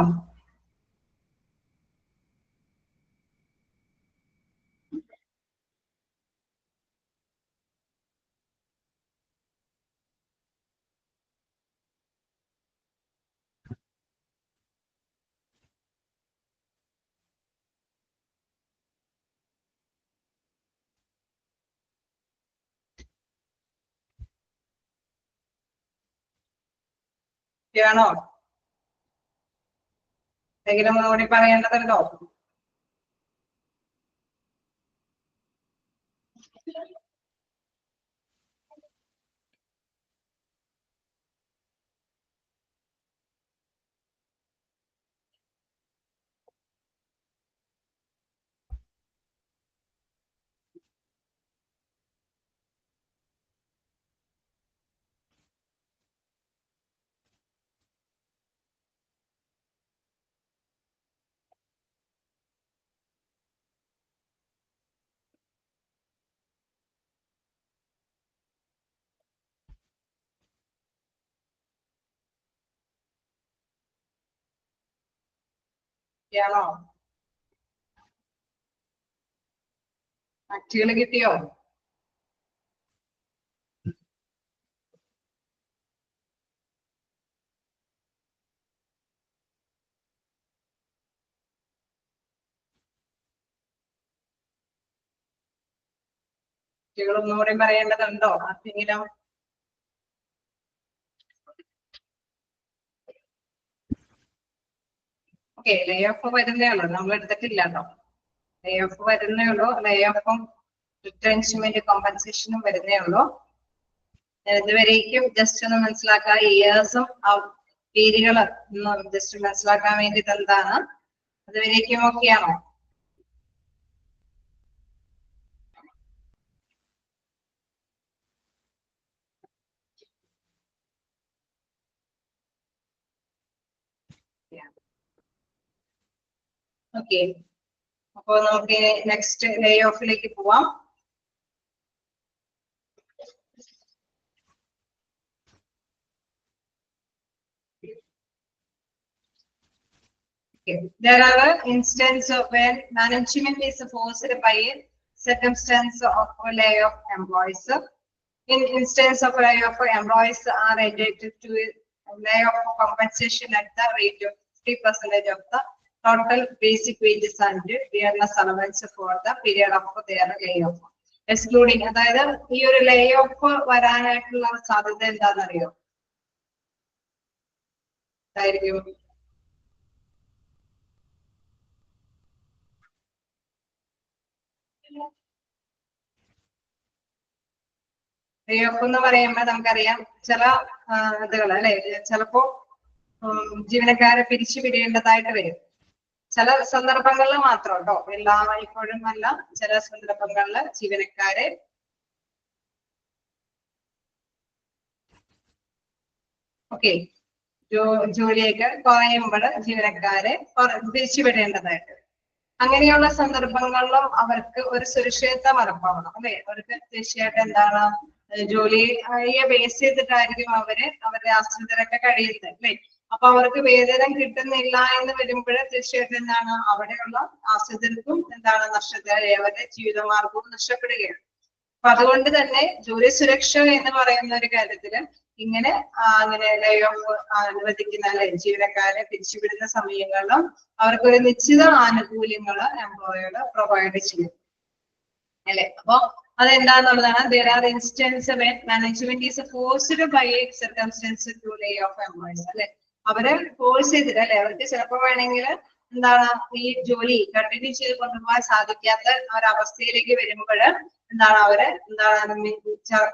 ാണോ? എന്തെങ്കിലും കൂടി പറയേണ്ടതുണ്ടോ? ാണോ? ആക്ടുകൾ കിട്ടിയോ? ഒന്നുകൂടി പറയേണ്ടതുണ്ടോ ആർക്കെങ്കിലും? ഓക്കെ, ലേ ഓഫ് വരുന്നേ ഉള്ളൂ, നമ്മൾ എടുത്തിട്ടില്ല കേട്ടോ. ലേ ഓഫ് വരുന്നേ ഉള്ളൂ. ലേ ഓഫും റിട്രെഞ്ച്മെന്റ് കോമ്പൻസേഷനും വരുന്നേ ഉള്ളൂ. ഇതുവരേക്കും ജസ്റ്റ് ഒന്ന് മനസ്സിലാക്കാൻ ഇയേഴ്സും പേരുകള് ജസ്റ്റ് മനസ്സിലാക്കാൻ വേണ്ടിട്ട് എന്താണ് അതുവരേക്കും ഓക്കെയാണോ? ഓക്കെ, അപ്പൊ നമുക്ക് നെക്സ്റ്റ് ലേ ഓഫിലേക്ക് പോവാം. Okay. There are instances where management is forced by a circumstance of a layoff employees. In instance of layoff, employees are entitled to a layoff compensation at the rate of 50% of the total basic wages and dearness allowance for the period of their layoff. Excluding, അതായത് ഈ ഒരു ലേ of വരാനായിട്ടുള്ള സാധ്യത എന്താണെന്നറിയോ? ലേ of എന്ന് പറയുമ്പോൾ നമുക്കറിയാം ചില ഇതുകൾ അല്ലെ, ചിലപ്പോ ജീവനക്കാരെ പിരിച്ചുവിടേണ്ടതായിട്ട് വരും. ചില സന്ദർഭങ്ങളിൽ മാത്രം കേട്ടോ, ഇപ്പോഴും അല്ല, ചില സന്ദർഭങ്ങളിൽ ജീവനക്കാരെ ജോലിയൊക്കെ കുറയുമ്പോൾ ജീവനക്കാരെ പിരിച്ചുവിടേണ്ടതായിട്ട്. അങ്ങനെയുള്ള സന്ദർഭങ്ങളിലും അവർക്ക് ഒരു സുരക്ഷിതത്വം ഉറപ്പാവണം അല്ലെ. അവർക്ക് തീർച്ചയായിട്ടും എന്താണ്, ജോലിയെ ബേസ് ചെയ്തിട്ടായിരിക്കും അവരുടെ ആശ്രിതരൊക്കെ കഴിയുന്നത് അല്ലെ. അപ്പൊ അവർക്ക് വേതനം കിട്ടുന്നില്ല എന്ന് വരുമ്പോൾ തീർച്ചയായിട്ടും എന്താണ്, അവിടെയുള്ള ആശ്രിതർക്കും എന്താണ് അവരുടെ ജീവിതമാർഗവും നഷ്ടപ്പെടുകയാണ്. അപ്പൊ അതുകൊണ്ട് തന്നെ ജോലി സുരക്ഷ എന്ന് പറയുന്ന ഒരു കാര്യത്തില് ഇങ്ങനെ ലേ ഓഫ് അനുവദിക്കുന്ന അല്ലെ, ജീവനക്കാരെ പിരിച്ചുവിടുന്ന സമയങ്ങളിലും അവർക്കൊരു നിശ്ചിത ആനുകൂല്യങ്ങൾ എംപ്ലോയർ പ്രൊവൈഡ് ചെയ്യും അല്ലെ. അപ്പൊ അതെന്താന്നുള്ളതാണ്. There are instances when management is forced by circumstances to lay off employees അല്ലെ. അവരെ ഫോഴ്സ് ചെയ്തിട്ട് അല്ലെ, അവർക്ക് ചിലപ്പോൾ വേണമെങ്കിൽ എന്താണ് ഈ ജോലി കണ്ടിന്യൂ ചെയ്ത് കൊണ്ടുപോകാൻ സാധിക്കാത്ത ഒരവസ്ഥയിലേക്ക് വരുമ്പോൾ എന്താണ്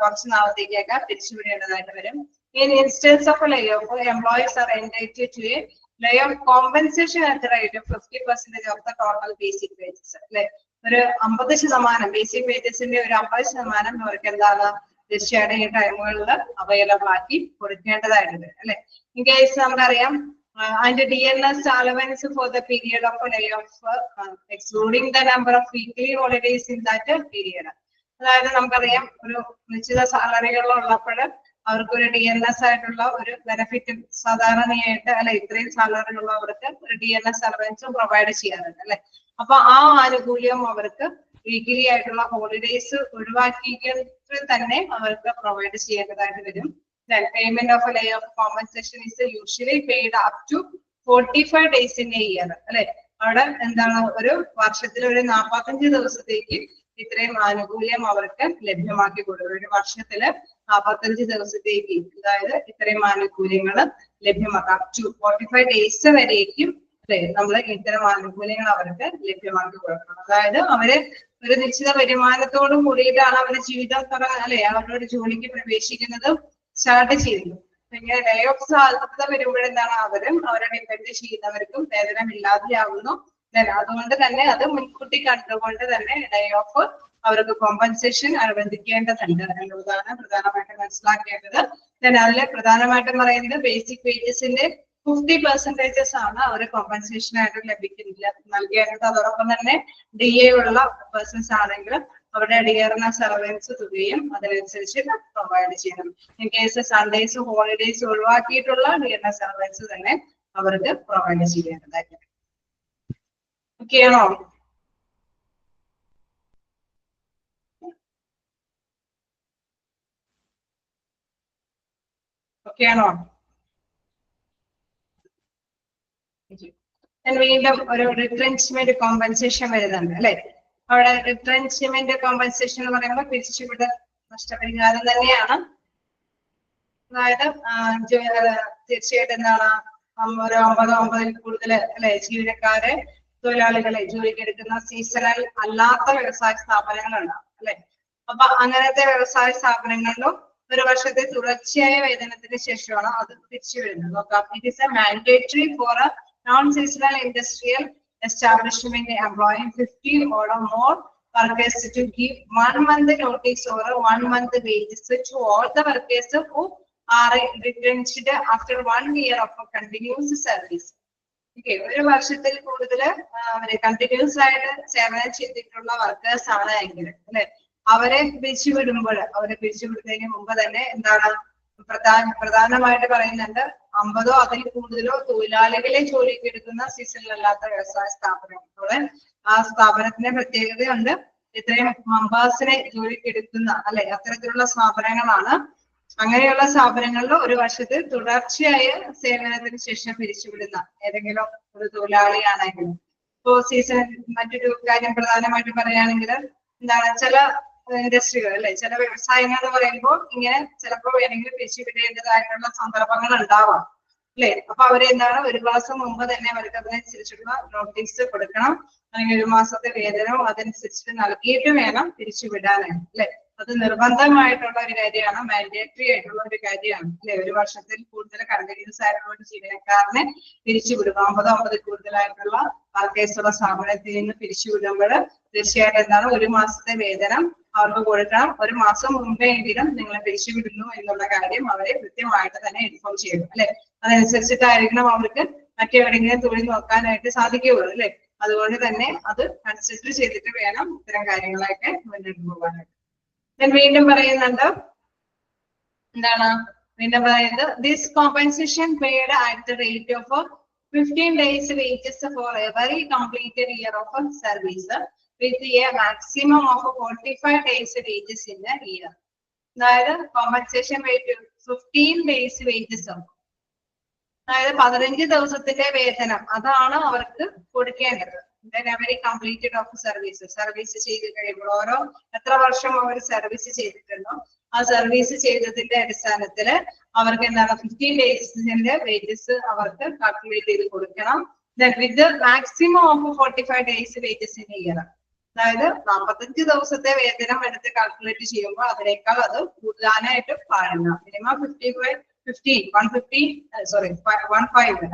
കുറച്ച് നാളത്തേക്കൊക്കെ പിരിച്ചുവിടേണ്ടതായിട്ട് വരും. In instance of a layoff, employees are entitled to a layoff compensation at the rate of 50% of the total basic wages അല്ലെ. ഒരു 50% ബേസിക് വേജസിന്റെ ഒരു 50% അവർക്ക് എന്താണ് തീർച്ചയായിട്ടും ഈ ടൈമുകളിൽ അവൈലബിൾ ആക്കി കൊടുക്കേണ്ടതായിട്ടുണ്ട് അല്ലെ. ഇൻ കേസ് നമുക്കറിയാം and DNS allowance for the period of layoff excluding the number of weekly holidays in that period. അതായത് നമുക്കറിയാം ഒരു നിശ്ചിത സാലറികളുള്ളപ്പോൾ അവർക്കൊരു DNS ആയിട്ടുള്ള ഒരു ബെനിഫിറ്റ് സാധാരണയായിട്ട് അല്ലെ, ഇത്രയും സാലറി ഉള്ളവർക്ക് ഒരു DNS allowance പ്രൊവൈഡ് ചെയ്യാറുണ്ട് അല്ലെ. അപ്പൊ ആ ആനുകൂല്യം അവർക്ക് വീക്കിലി ആയിട്ടുള്ള ഹോളിഡേയ്സ് ഒഴിവാക്കിയിട്ട് തന്നെ അവർക്ക് പ്രൊവൈഡ് ചെയ്യേണ്ടതായിട്ട് വരും. Then payment of a layoff compensation is usually paid up to 45 days in a year അല്ലെ. അവിടെ എന്താണ്, ഒരു വർഷത്തിൽ ഒരു 45 ദിവസത്തേക്ക് ഇത്രയും ആനുകൂല്യം അവർക്ക് ലഭ്യമാക്കി കൊടുക്കും. ഒരു വർഷത്തില് 45 ദിവസത്തേക്ക് അതായത് ഇത്രയും ആനുകൂല്യങ്ങൾ ലഭ്യമാക്കാം. up to 45 days വരേക്കും അല്ലെ നമ്മൾ ഇത്തരം ആനുകൂല്യങ്ങൾ അവർക്ക് ലഭ്യമാക്കി കൊടുക്കണം. അതായത് അവര് ഒരു നിശ്ചിത വരുമാനത്തോടും കൂടിയിട്ടാണ് അവരുടെ ജീവിതം അല്ലെ അവരുടെ ജോലിക്ക് പ്രവേശിക്കുന്നത് സ്റ്റാർട്ട് ചെയ്യുന്നു. ഇങ്ങനെ ലേ ഓഫ് സാധ്യത വരുമ്പോഴെന്താണ് അവരെ ഡിപെൻഡ് ചെയ്യുന്നവർക്കും വേതനം ഇല്ലാതെയാവുന്നു. അതുകൊണ്ട് തന്നെ അത് മുൻകൂട്ടി കണ്ടുകൊണ്ട് തന്നെ ലേ ഓഫ് അവർക്ക് കോമ്പൻസേഷൻ അനുവദിക്കേണ്ടതുണ്ട് എന്നുള്ളതാണ് പ്രധാനമായിട്ടും മനസ്സിലാക്കേണ്ടത്. അതില് പ്രധാനമായിട്ടും പറയുന്നത് ബേസിക് വേജസിന്റെ 50% ആണ് അവർ കോമ്പൻസേഷൻ ആയിട്ട് നൽകേണ്ടത്. അതോടൊപ്പം തന്നെ DA ഉള്ള പേഴ്സൺസ് ആണെങ്കിൽ അവരുടെ ഡിയർനെസ് അലവൻസ് തുകയും അതിനനുസരിച്ച് പ്രൊവൈഡ് ചെയ്യണം. ഇൻ കേസ് സൺഡേസ് ഹോളിഡേസ് ഒഴിവാക്കിയിട്ടുള്ള ഡിയർനെസ് അലവൻസ് തന്നെ അവർക്ക് പ്രൊവൈഡ് ചെയ്യേണ്ടതായിട്ട്. ഓക്കെ ആണോ? ഓക്കെ ആണോ? വീണ്ടും ഒരു റിട്രെഞ്ച്മെന്റ് കോമ്പൻസേഷൻ വരുന്നുണ്ട് അല്ലെ. അവിടെ റിട്രെഞ്ച്മെന്റ് കോമ്പൻസേഷൻ എന്ന് പറയുമ്പോൾ പിരിച്ചുവിട നഷ്ടപരിഹാരം തന്നെയാണ്. അതായത് തീർച്ചയായിട്ടും എന്താണ് ഒരു 50 കൂടുതൽ അല്ലെ ജീവനക്കാരെ തൊഴിലാളികളെ ജോലിക്ക് എടുക്കുന്ന സീസണൽ അല്ലാത്ത വ്യവസായ സ്ഥാപനങ്ങളുണ്ടാവും അല്ലെ. അപ്പൊ അങ്ങനത്തെ വ്യവസായ സ്ഥാപനങ്ങളിലും ഒരു വർഷത്തെ തുടർച്ചയായ വേതനത്തിന് ശേഷമാണ് അത് പിരിച്ചുവിടുന്നത്. നോക്കാം. It is A mandatory four A non-seasonal industrial establishment employing 50 or more workers to give 1 month notice or 1 month wages to all the workers who are retrenched after 1 year of continuous service. Okay, ഒരു വർഷത്തിൽ കൂടുതൽ അവരെ continuous ആയിട്ട് സേവനം ചെയ്തിട്ടുള്ള workers ആണ് എങ്കിൽ അല്ലെ അവരെ പിരിച്ചുവിടുന്നതിന് മുമ്പ് തന്നെ എന്താണ് പ്രധാനമായിട്ട് പറയുന്നുണ്ട് 50 അതിൽ കൂടുതലോ തൊഴിലാളികളെ ജോലിക്ക് എടുക്കുന്ന സീസണിലല്ലാത്ത വ്യവസായ സ്ഥാപനങ്ങളെ ആ സ്ഥാപനത്തിന്റെ പ്രത്യേകതയുണ്ട്. ഇത്രയും മെമ്പേഴ്സിനെ ജോലിക്ക് എടുക്കുന്ന അല്ലെ അത്തരത്തിലുള്ള സ്ഥാപനങ്ങളാണ്. അങ്ങനെയുള്ള സ്ഥാപനങ്ങളിൽ ഒരു വർഷത്തിൽ തുടർച്ചയായ സേവനത്തിന് ശേഷം പിരിച്ചുവിടുന്ന ഏതെങ്കിലും ഒരു തൊഴിലാളിയാണെങ്കിലും ഇപ്പോ സീസൺ മറ്റൊരു കാര്യം പ്രധാനമായിട്ട് പറയുകയാണെങ്കിൽ എന്താണ് ചില ഇൻഡസ്ട്രികൾ അല്ലെ ചില വ്യവസായങ്ങൾ എന്ന് പറയുമ്പോൾ ഇങ്ങനെ ചിലപ്പോൾ ഏതെങ്കിലും പിരിച്ചുവിടേണ്ടതായിട്ടുള്ള സന്ദർഭങ്ങൾ ഉണ്ടാവാം അല്ലെ. അപ്പൊ അവര് എന്താണ് ഒരു മാസം മുമ്പ് തന്നെ അവർക്ക് അതിനനുസരിച്ചുള്ള നോട്ടീസ് കൊടുക്കണം, അല്ലെങ്കിൽ ഒരു മാസത്തെ വേതനവും അതനുസരിച്ചിട്ട് നൽകിയിട്ട് വേണം പിരിച്ചുവിടാനായിട്ട് അല്ലെ. അത് നിർബന്ധമായിട്ടുള്ള ഒരു കാര്യമാണ്, മാൻഡേറ്ററി ആയിട്ടുള്ള ഒരു കാര്യമാണ് അല്ലെ. ഒരു വർഷത്തിൽ കൂടുതൽ കണ്ടിന്യൂസ് ആയിട്ടുള്ള ഒരു ജീവനക്കാരനെ പിരിച്ചുവിടും. 50 കൂടുതലായിട്ടുള്ള വർക്കേഴ്സുള്ള സ്ഥാപനത്തിൽ നിന്ന് പിരിച്ചുവിടുമ്പോൾ തീർച്ചയായിട്ടും എന്താണ് ഒരു മാസത്തെ വേതനം അവർക്ക് കൊടുക്കണം. ഒരു മാസം മുമ്പെങ്കിലും നിങ്ങളെ പിരിച്ചുവിടുന്നു എന്നുള്ള കാര്യം അവരെ കൃത്യമായിട്ട് തന്നെ ഇൻഫോം ചെയ്യണം അല്ലെ. അതനുസരിച്ചിട്ടായിരിക്കണം അവർക്ക് മറ്റെവിടെയെങ്കിലും തൊഴിൽ നോക്കാനായിട്ട് സാധിക്കുകയുള്ളൂ അല്ലെ. അതുകൊണ്ട് തന്നെ അത് കൺസിഡർ ചെയ്തിട്ട് വേണം ഇത്തരം കാര്യങ്ങളൊക്കെ മുന്നോട്ട് പോകാനായിട്ട്. വീണ്ടും പറയുന്നുണ്ട് എന്താണ് വീണ്ടും പറയുന്നത് this compensation paid at the rate of 15 days wages for every completed year of service with a maximum of 45 days wages in a year. അതായത് കോമ്പൻസേഷൻ റേറ്റ് 15 days wages അതായത് 15 ദിവസത്തിന്റെ വേതനം അതാണ് അവർക്ക് കൊടുക്കേണ്ടത്. അവര് കംപ്ലീറ്റഡ് ഓഫ് സർവീസ് ചെയ്ത് കഴിയുമ്പോൾ ഓരോ എത്ര വർഷം അവർ സർവീസ് ചെയ്തിട്ടുണ്ടോ ആ സർവീസ് ചെയ്തതിന്റെ അടിസ്ഥാനത്തില് അവർക്ക് എന്താണ് 15 ഡേയ്സിന്റെ വേജസ് അവർക്ക് കാൽക്കുലേറ്റ് ചെയ്ത് കൊടുക്കണം. വിത്ത് maximum of 45 days wages in year. അതായത് 45 ദിവസത്തെ വേതനം എടുത്ത് കാൽക്കുലേറ്റ് ചെയ്യുമ്പോൾ അതിനേക്കാൾ അത് കൂടാനായിട്ട് പാടില്ല. മിനിമം 150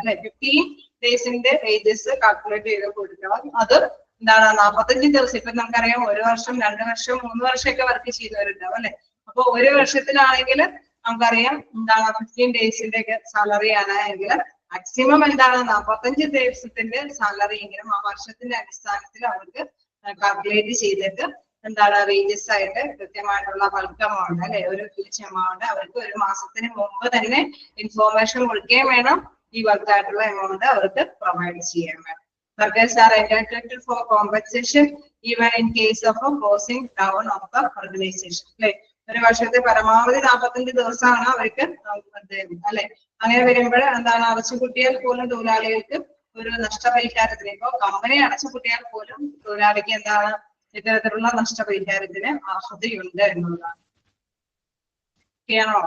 അല്ലെ 15 ഡേയ്സിന്റെ വേജസ് കാൽക്കുലേറ്റ് ചെയ്ത് കൊടുക്കണം. അത് എന്താണ് 45 ദിവസം. ഇപ്പൊ നമുക്കറിയാം 1 വർഷം 2 വർഷം 3 വർഷമൊക്കെ വർക്ക് ചെയ്യുന്നവരുണ്ടാവും അല്ലെ. അപ്പൊ 1 വർഷത്തിലാണെങ്കിൽ നമുക്കറിയാം എന്താണ് 15 ഡേയ്സിന്റെ ഒക്കെ സാലറി ആണ് എങ്കിൽ മാക്സിമം എന്താണ് 45 ദിവസത്തിന്റെ സാലറി എങ്കിലും ആ വർഷത്തിന്റെ അടിസ്ഥാനത്തിൽ അവർക്ക് കാൽക്കുലേറ്റ് ചെയ്തിട്ട് എന്താണ് വേജസ് ആയിട്ട് കൃത്യമായിട്ടുള്ള ബൾക്ക് എമൗണ്ട് അല്ലെ ഒരു ഫിക്സ് എമൗണ്ട് അവർക്ക് ഒരു മാസത്തിന് മുമ്പ് തന്നെ ഇൻഫോർമേഷൻ കൊടുക്കുകയും വേണം. ഈ വർക്കായിട്ടുള്ള എമൗണ്ട് അവർക്ക് പ്രൊവൈഡ് ചെയ്യാൻ വേണം. Workers are entitled for compensation even in case of a closing down of the organization. അല്ലെ ഒരു വർഷത്തെ പരമാവധി 45 ദിവസമാണ് അവർക്ക് അല്ലെ. അങ്ങനെ വരുമ്പോൾ എന്താണ് അടച്ചുപൂട്ടിയാൽ പോലും തൊഴിലാളികൾക്ക് ഒരു നഷ്ടപരിഹാരത്തിന് ഇപ്പോ കമ്പനി അടച്ചുപൂട്ടിയാൽ പോലും തൊഴിലാളിക്ക് എന്താണ് ഇത്തരത്തിലുള്ള നഷ്ടപരിഹാരത്തിന് അർഹതയുണ്ട് എന്നുള്ളതാണ്. ഓക്കെയാണോ?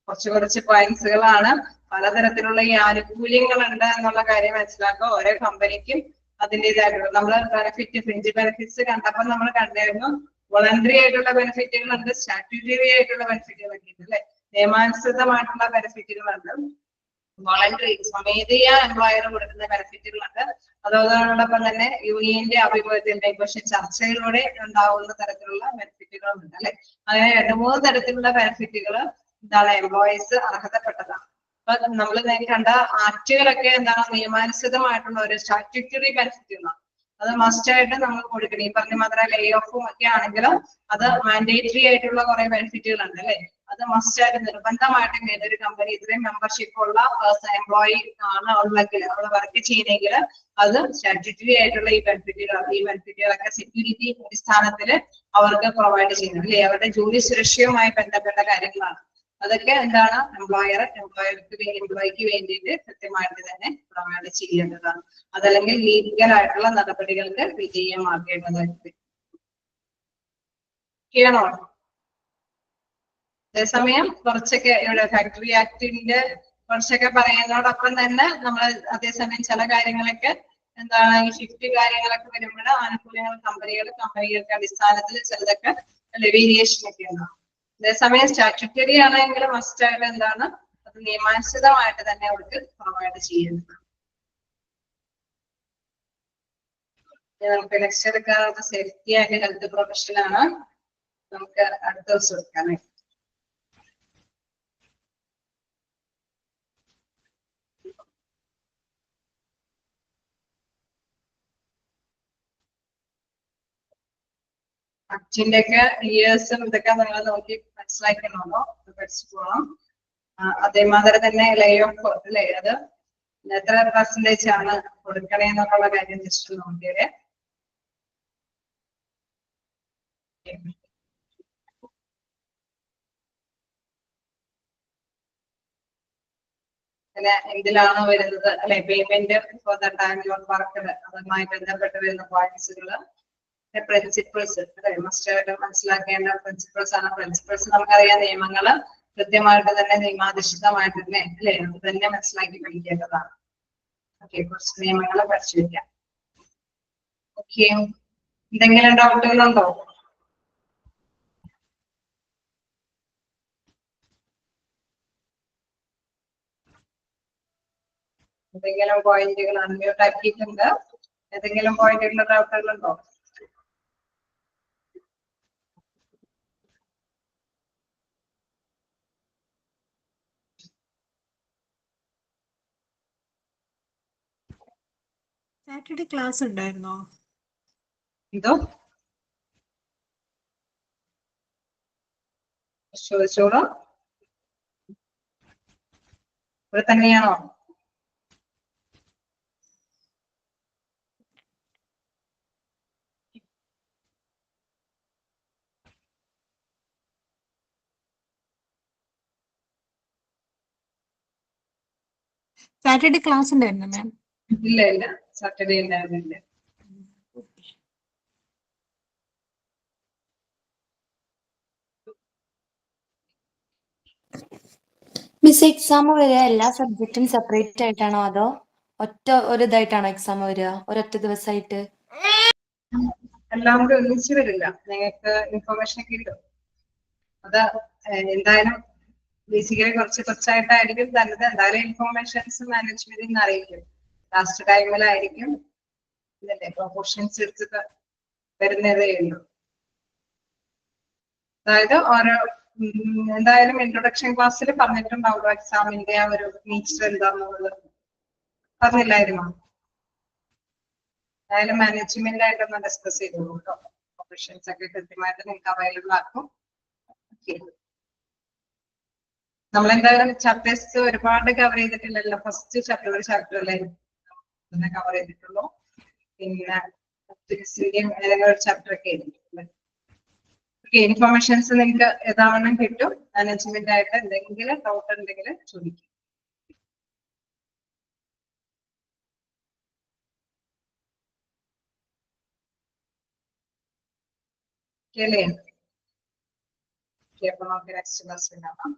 കുറച്ച് പോയിന്റ്സുകളാണ്. പലതരത്തിലുള്ള ഈ ആനുകൂല്യങ്ങളുണ്ട് എന്നുള്ള കാര്യം മനസ്സിലാക്കുക. ഓരോ കമ്പനിക്കും അതിൻ്റെതായിട്ടുള്ള നമ്മള് ബെനിഫിറ്റ് ഫ്രിഞ്ച് ബെനിഫിറ്റ്സ് കണ്ടപ്പോൾ നമ്മൾ കണ്ടായിരുന്നു വോളണ്ടറി ആയിട്ടുള്ള ബെനിഫിറ്റുകളുണ്ട്, സ്റ്റാറ്റ്യൂട്ടറി ആയിട്ടുള്ള ബെനിഫിറ്റുകളൊക്കെ ഉണ്ട് അല്ലെ. നിയമാനുസൃതമായിട്ടുള്ള ബെനിഫിറ്റുകളുണ്ട്, വോളണ്ടറി സ്വമേധയാ എംപ്ലോയർ കൊടുക്കുന്ന ബെനിഫിറ്റുകളുണ്ട്. അതോടൊപ്പം തന്നെ യൂണിയന്റെ അഭിമുഖത്തിന്റെ പക്ഷെ ചർച്ചയിലൂടെ ഉണ്ടാവുന്ന തരത്തിലുള്ള ബെനിഫിറ്റുകളുണ്ട് അല്ലെ. അങ്ങനെ 2-3 തരത്തിലുള്ള ബെനിഫിറ്റുകൾ എന്താണ് എംപ്ലോയീസ് അർഹതപ്പെട്ടതാണ്. അപ്പൊ നമ്മൾ കണ്ട ആക്ടുകളൊക്കെ എന്താണ് നിയമാനുസൃതമായിട്ടുള്ള ഒരു സ്റ്റാറ്റ്യൂട്ടറി ബെനിഫിറ്റുകളാണ്. അത് മസ്റ്റ് ആയിട്ട് നമ്മൾ കൊടുക്കണം. ഈ പറഞ്ഞ മാത്രം ലേ ഓഫും ഒക്കെ ആണെങ്കിലും അത് മാൻഡേറ്ററി ആയിട്ടുള്ള കുറെ ബെനിഫിറ്റുകൾ ഉണ്ട് അല്ലെ. അത് മസ്റ്റ് ആയിട്ട് നിർബന്ധമായിട്ടും ഏതൊരു കമ്പനി ഇത്രയും മെമ്പർഷിപ്പ് ഉള്ള എംപ്ലോയി ആണ് ഉള്ളെങ്കിൽ അവൾ വർക്ക് ചെയ്യുന്നെങ്കിൽ അത് സ്റ്റാറ്റ്യൂട്ടറി ആയിട്ടുള്ള ഈ ബെനിഫിറ്റുകളൊക്കെ സെക്യൂരിറ്റി അടിസ്ഥാനത്തിൽ അവർക്ക് പ്രൊവൈഡ് ചെയ്യുന്നത് അല്ലെ. അവരുടെ ജോലി സുരക്ഷയുമായി ബന്ധപ്പെട്ട കാര്യങ്ങളാണ്. അതൊക്കെ എന്താണ് എംപ്ലോയിക്ക് വേണ്ടിയിട്ട് കൃത്യമായിട്ട് തന്നെ പ്രൊവൈഡ് ചെയ്യേണ്ടതാണ്. അതല്ലെങ്കിൽ ലീഗൽ ആയിട്ടുള്ള നടപടികൾക്ക് വിധേയമാക്കേണ്ടതായിട്ട് ചെയ്യണോ? അതേസമയം കുറച്ചൊക്കെ ഇവിടെ ഫാക്ടറി ആക്ടിന്റെ കുറച്ചൊക്കെ പറയുന്നതോടൊപ്പം തന്നെ നമ്മൾ അതേസമയം ചില കാര്യങ്ങളൊക്കെ എന്താണ് ഈ ഷിഫ്റ്റ് കാര്യങ്ങളൊക്കെ വരുമ്പോൾ ആനുകൂല്യങ്ങൾ കമ്പനികൾക്ക് അടിസ്ഥാനത്തിൽ ചിലതൊക്കെ വേരിയേഷൻ ഒക്കെ ഉണ്ടാവും. അതേസമയം സ്റ്റാറ്റ്യൂട്ടറി ആണെങ്കിൽ മസ്റ്റ് ആയിട്ട് എന്താണ് അത് നിയമാനുസൃതമായിട്ട് തന്നെ അവർക്ക് പ്രൊവൈഡ് ചെയ്യുന്നത്. നമുക്ക് ലെക്ചർ എടുക്കാനുള്ള സേഫ്റ്റി ആൻഡ് ഹെൽത്ത് പ്രൊഫഷനാണ്. നമുക്ക് അടുത്ത ദിവസം എടുക്കാനായിട്ട്. ആക്ടിന്റെ ഒക്കെ ഇയേഴ്സും ഇതൊക്കെ നിങ്ങൾ നോക്കി മനസ്സിലാക്കണമല്ലോ, പഠിച്ചു പോകണം. അതേമാതിരി തന്നെ ലേ ഓഫ് അല്ലേ, അത് എത്ര പെർസെന്റേജ് ആണ് കൊടുക്കണേന്നുള്ള കാര്യം ജസ്റ്റ് നോക്കിയത്. പിന്നെ എന്തിലാണോ വരുന്നത് അല്ലെ payment for the time of work, അതുമായി ബന്ധപ്പെട്ട് വരുന്ന പോയിന്റ്സുകൾ, പ്രിൻസിപ്പിൾസ് അല്ലെ മസ്റ്റായിട്ട് മനസ്സിലാക്കേണ്ട പ്രിൻസിപ്പിൾസ് ആണ്. പ്രിൻസിപ്പിൾസ് നമുക്കറിയാം, നിയമങ്ങള് കൃത്യമായിട്ട് തന്നെ നിയമാധിഷ്ഠിതമായിട്ട് തന്നെ അല്ലെ അത് തന്നെ മനസ്സിലാക്കി പഠിക്കേണ്ടതാണ്. ഓക്കെ, കുറച്ച് നിയമങ്ങളെ പഠിച്ചു വയ്ക്കാം. ഓക്കെ, എന്തെങ്കിലും ഡൗട്ടുകളുണ്ടോ? എന്തെങ്കിലും പോയിന്റുകൾ അൺമ്യൂട്ട് ആക്കിയിട്ടുണ്ട്, ഏതെങ്കിലും പോയിന്റുകളുടെ ഡൗട്ടുകളുണ്ടോ? സാറ്റർഡേ ക്ലാസ് ഉണ്ടായിരുന്നോ? എന്തോ ചോദിച്ചോളൂ. ഇവിടെ തന്നെയാണോ? സാറ്റർഡേ ക്ലാസ് ഉണ്ടായിരുന്നോ മാം? ഇല്ല ഇല്ല, സാറ്റർഡേ ഉണ്ടായിരുന്നില്ല. മിസ്, എക്സാം വരിക എല്ലാ സബ്ജക്റ്റും സെപ്പറേറ്റ് ആയിട്ടാണോ അതോ ഒറ്റ ഒരു ഇതായിട്ടാണോ എക്സാം വരിക, ഒരൊറ്റ ദിവസമായിട്ട്? എല്ലാം കൂടി ഒന്നിച്ച് വരില്ല, നിങ്ങൾക്ക് ഇൻഫർമേഷൻ കിട്ടും. അത് എന്തായാലും ബേസിക്കലി കുറച്ചായിട്ടായിരിക്കും തന്നത്. എന്തായാലും ഇൻഫർമേഷൻസ് മാനേജ്മെന്റിൽ നിന്ന് അറിയിക്കും. ലാസ്റ്റ് ടൈമിലായിരിക്കും ഇതിന്റെ പ്രൊപ്പോർഷൻസ് എടുത്തിട്ട് വരുന്നതേ ഉള്ളൂ. അതായത് ഓരോ എന്തായാലും ഇൻട്രൊഡക്ഷൻ ക്ലാസ്സിൽ പറഞ്ഞിട്ടുണ്ടാവുമല്ലോ എക്സാമിന്റെ ആ ഒരു നേച്ചർ എന്താന്നുള്ളത്, പറഞ്ഞില്ലായിരുന്നോ? എന്തായാലും മാനേജ്മെന്റ് ആയിട്ടൊന്ന് ഡിസ്കസ് ചെയ്തോളൂ കേട്ടോ. പ്രൊപ്പോർഷൻസ് ഒക്കെ കൃത്യമായിട്ട് നിങ്ങൾക്ക് അവൈലബിൾ ആക്കും. നമ്മളെന്തായാലും ചാപ്റ്റേഴ്സ് ഒരുപാട് കവർ ചെയ്തിട്ടില്ലല്ലോ. ഫസ്റ്റ് ചാപ്റ്റർ ഒരു ചാപ്റ്റർ അല്ലേ കവർ ചെയ്തിട്ടുള്ളൂ. പിന്നെ ഒരു ചാപ്റ്റർ ഒക്കെ ആയിരിക്കും. ഇൻഫർമേഷൻസ് നിങ്ങൾക്ക് ഏതാവണ്ണം കിട്ടും. മാനേജ്മെന്റ് ആയിട്ട് എന്തെങ്കിലും ഡൗട്ട് ഉണ്ടെങ്കിൽ ചോദിക്കും. അപ്പൊ നമുക്ക് നെക്സ്റ്റ് ക്ലാസ്സിൽ കാണാം.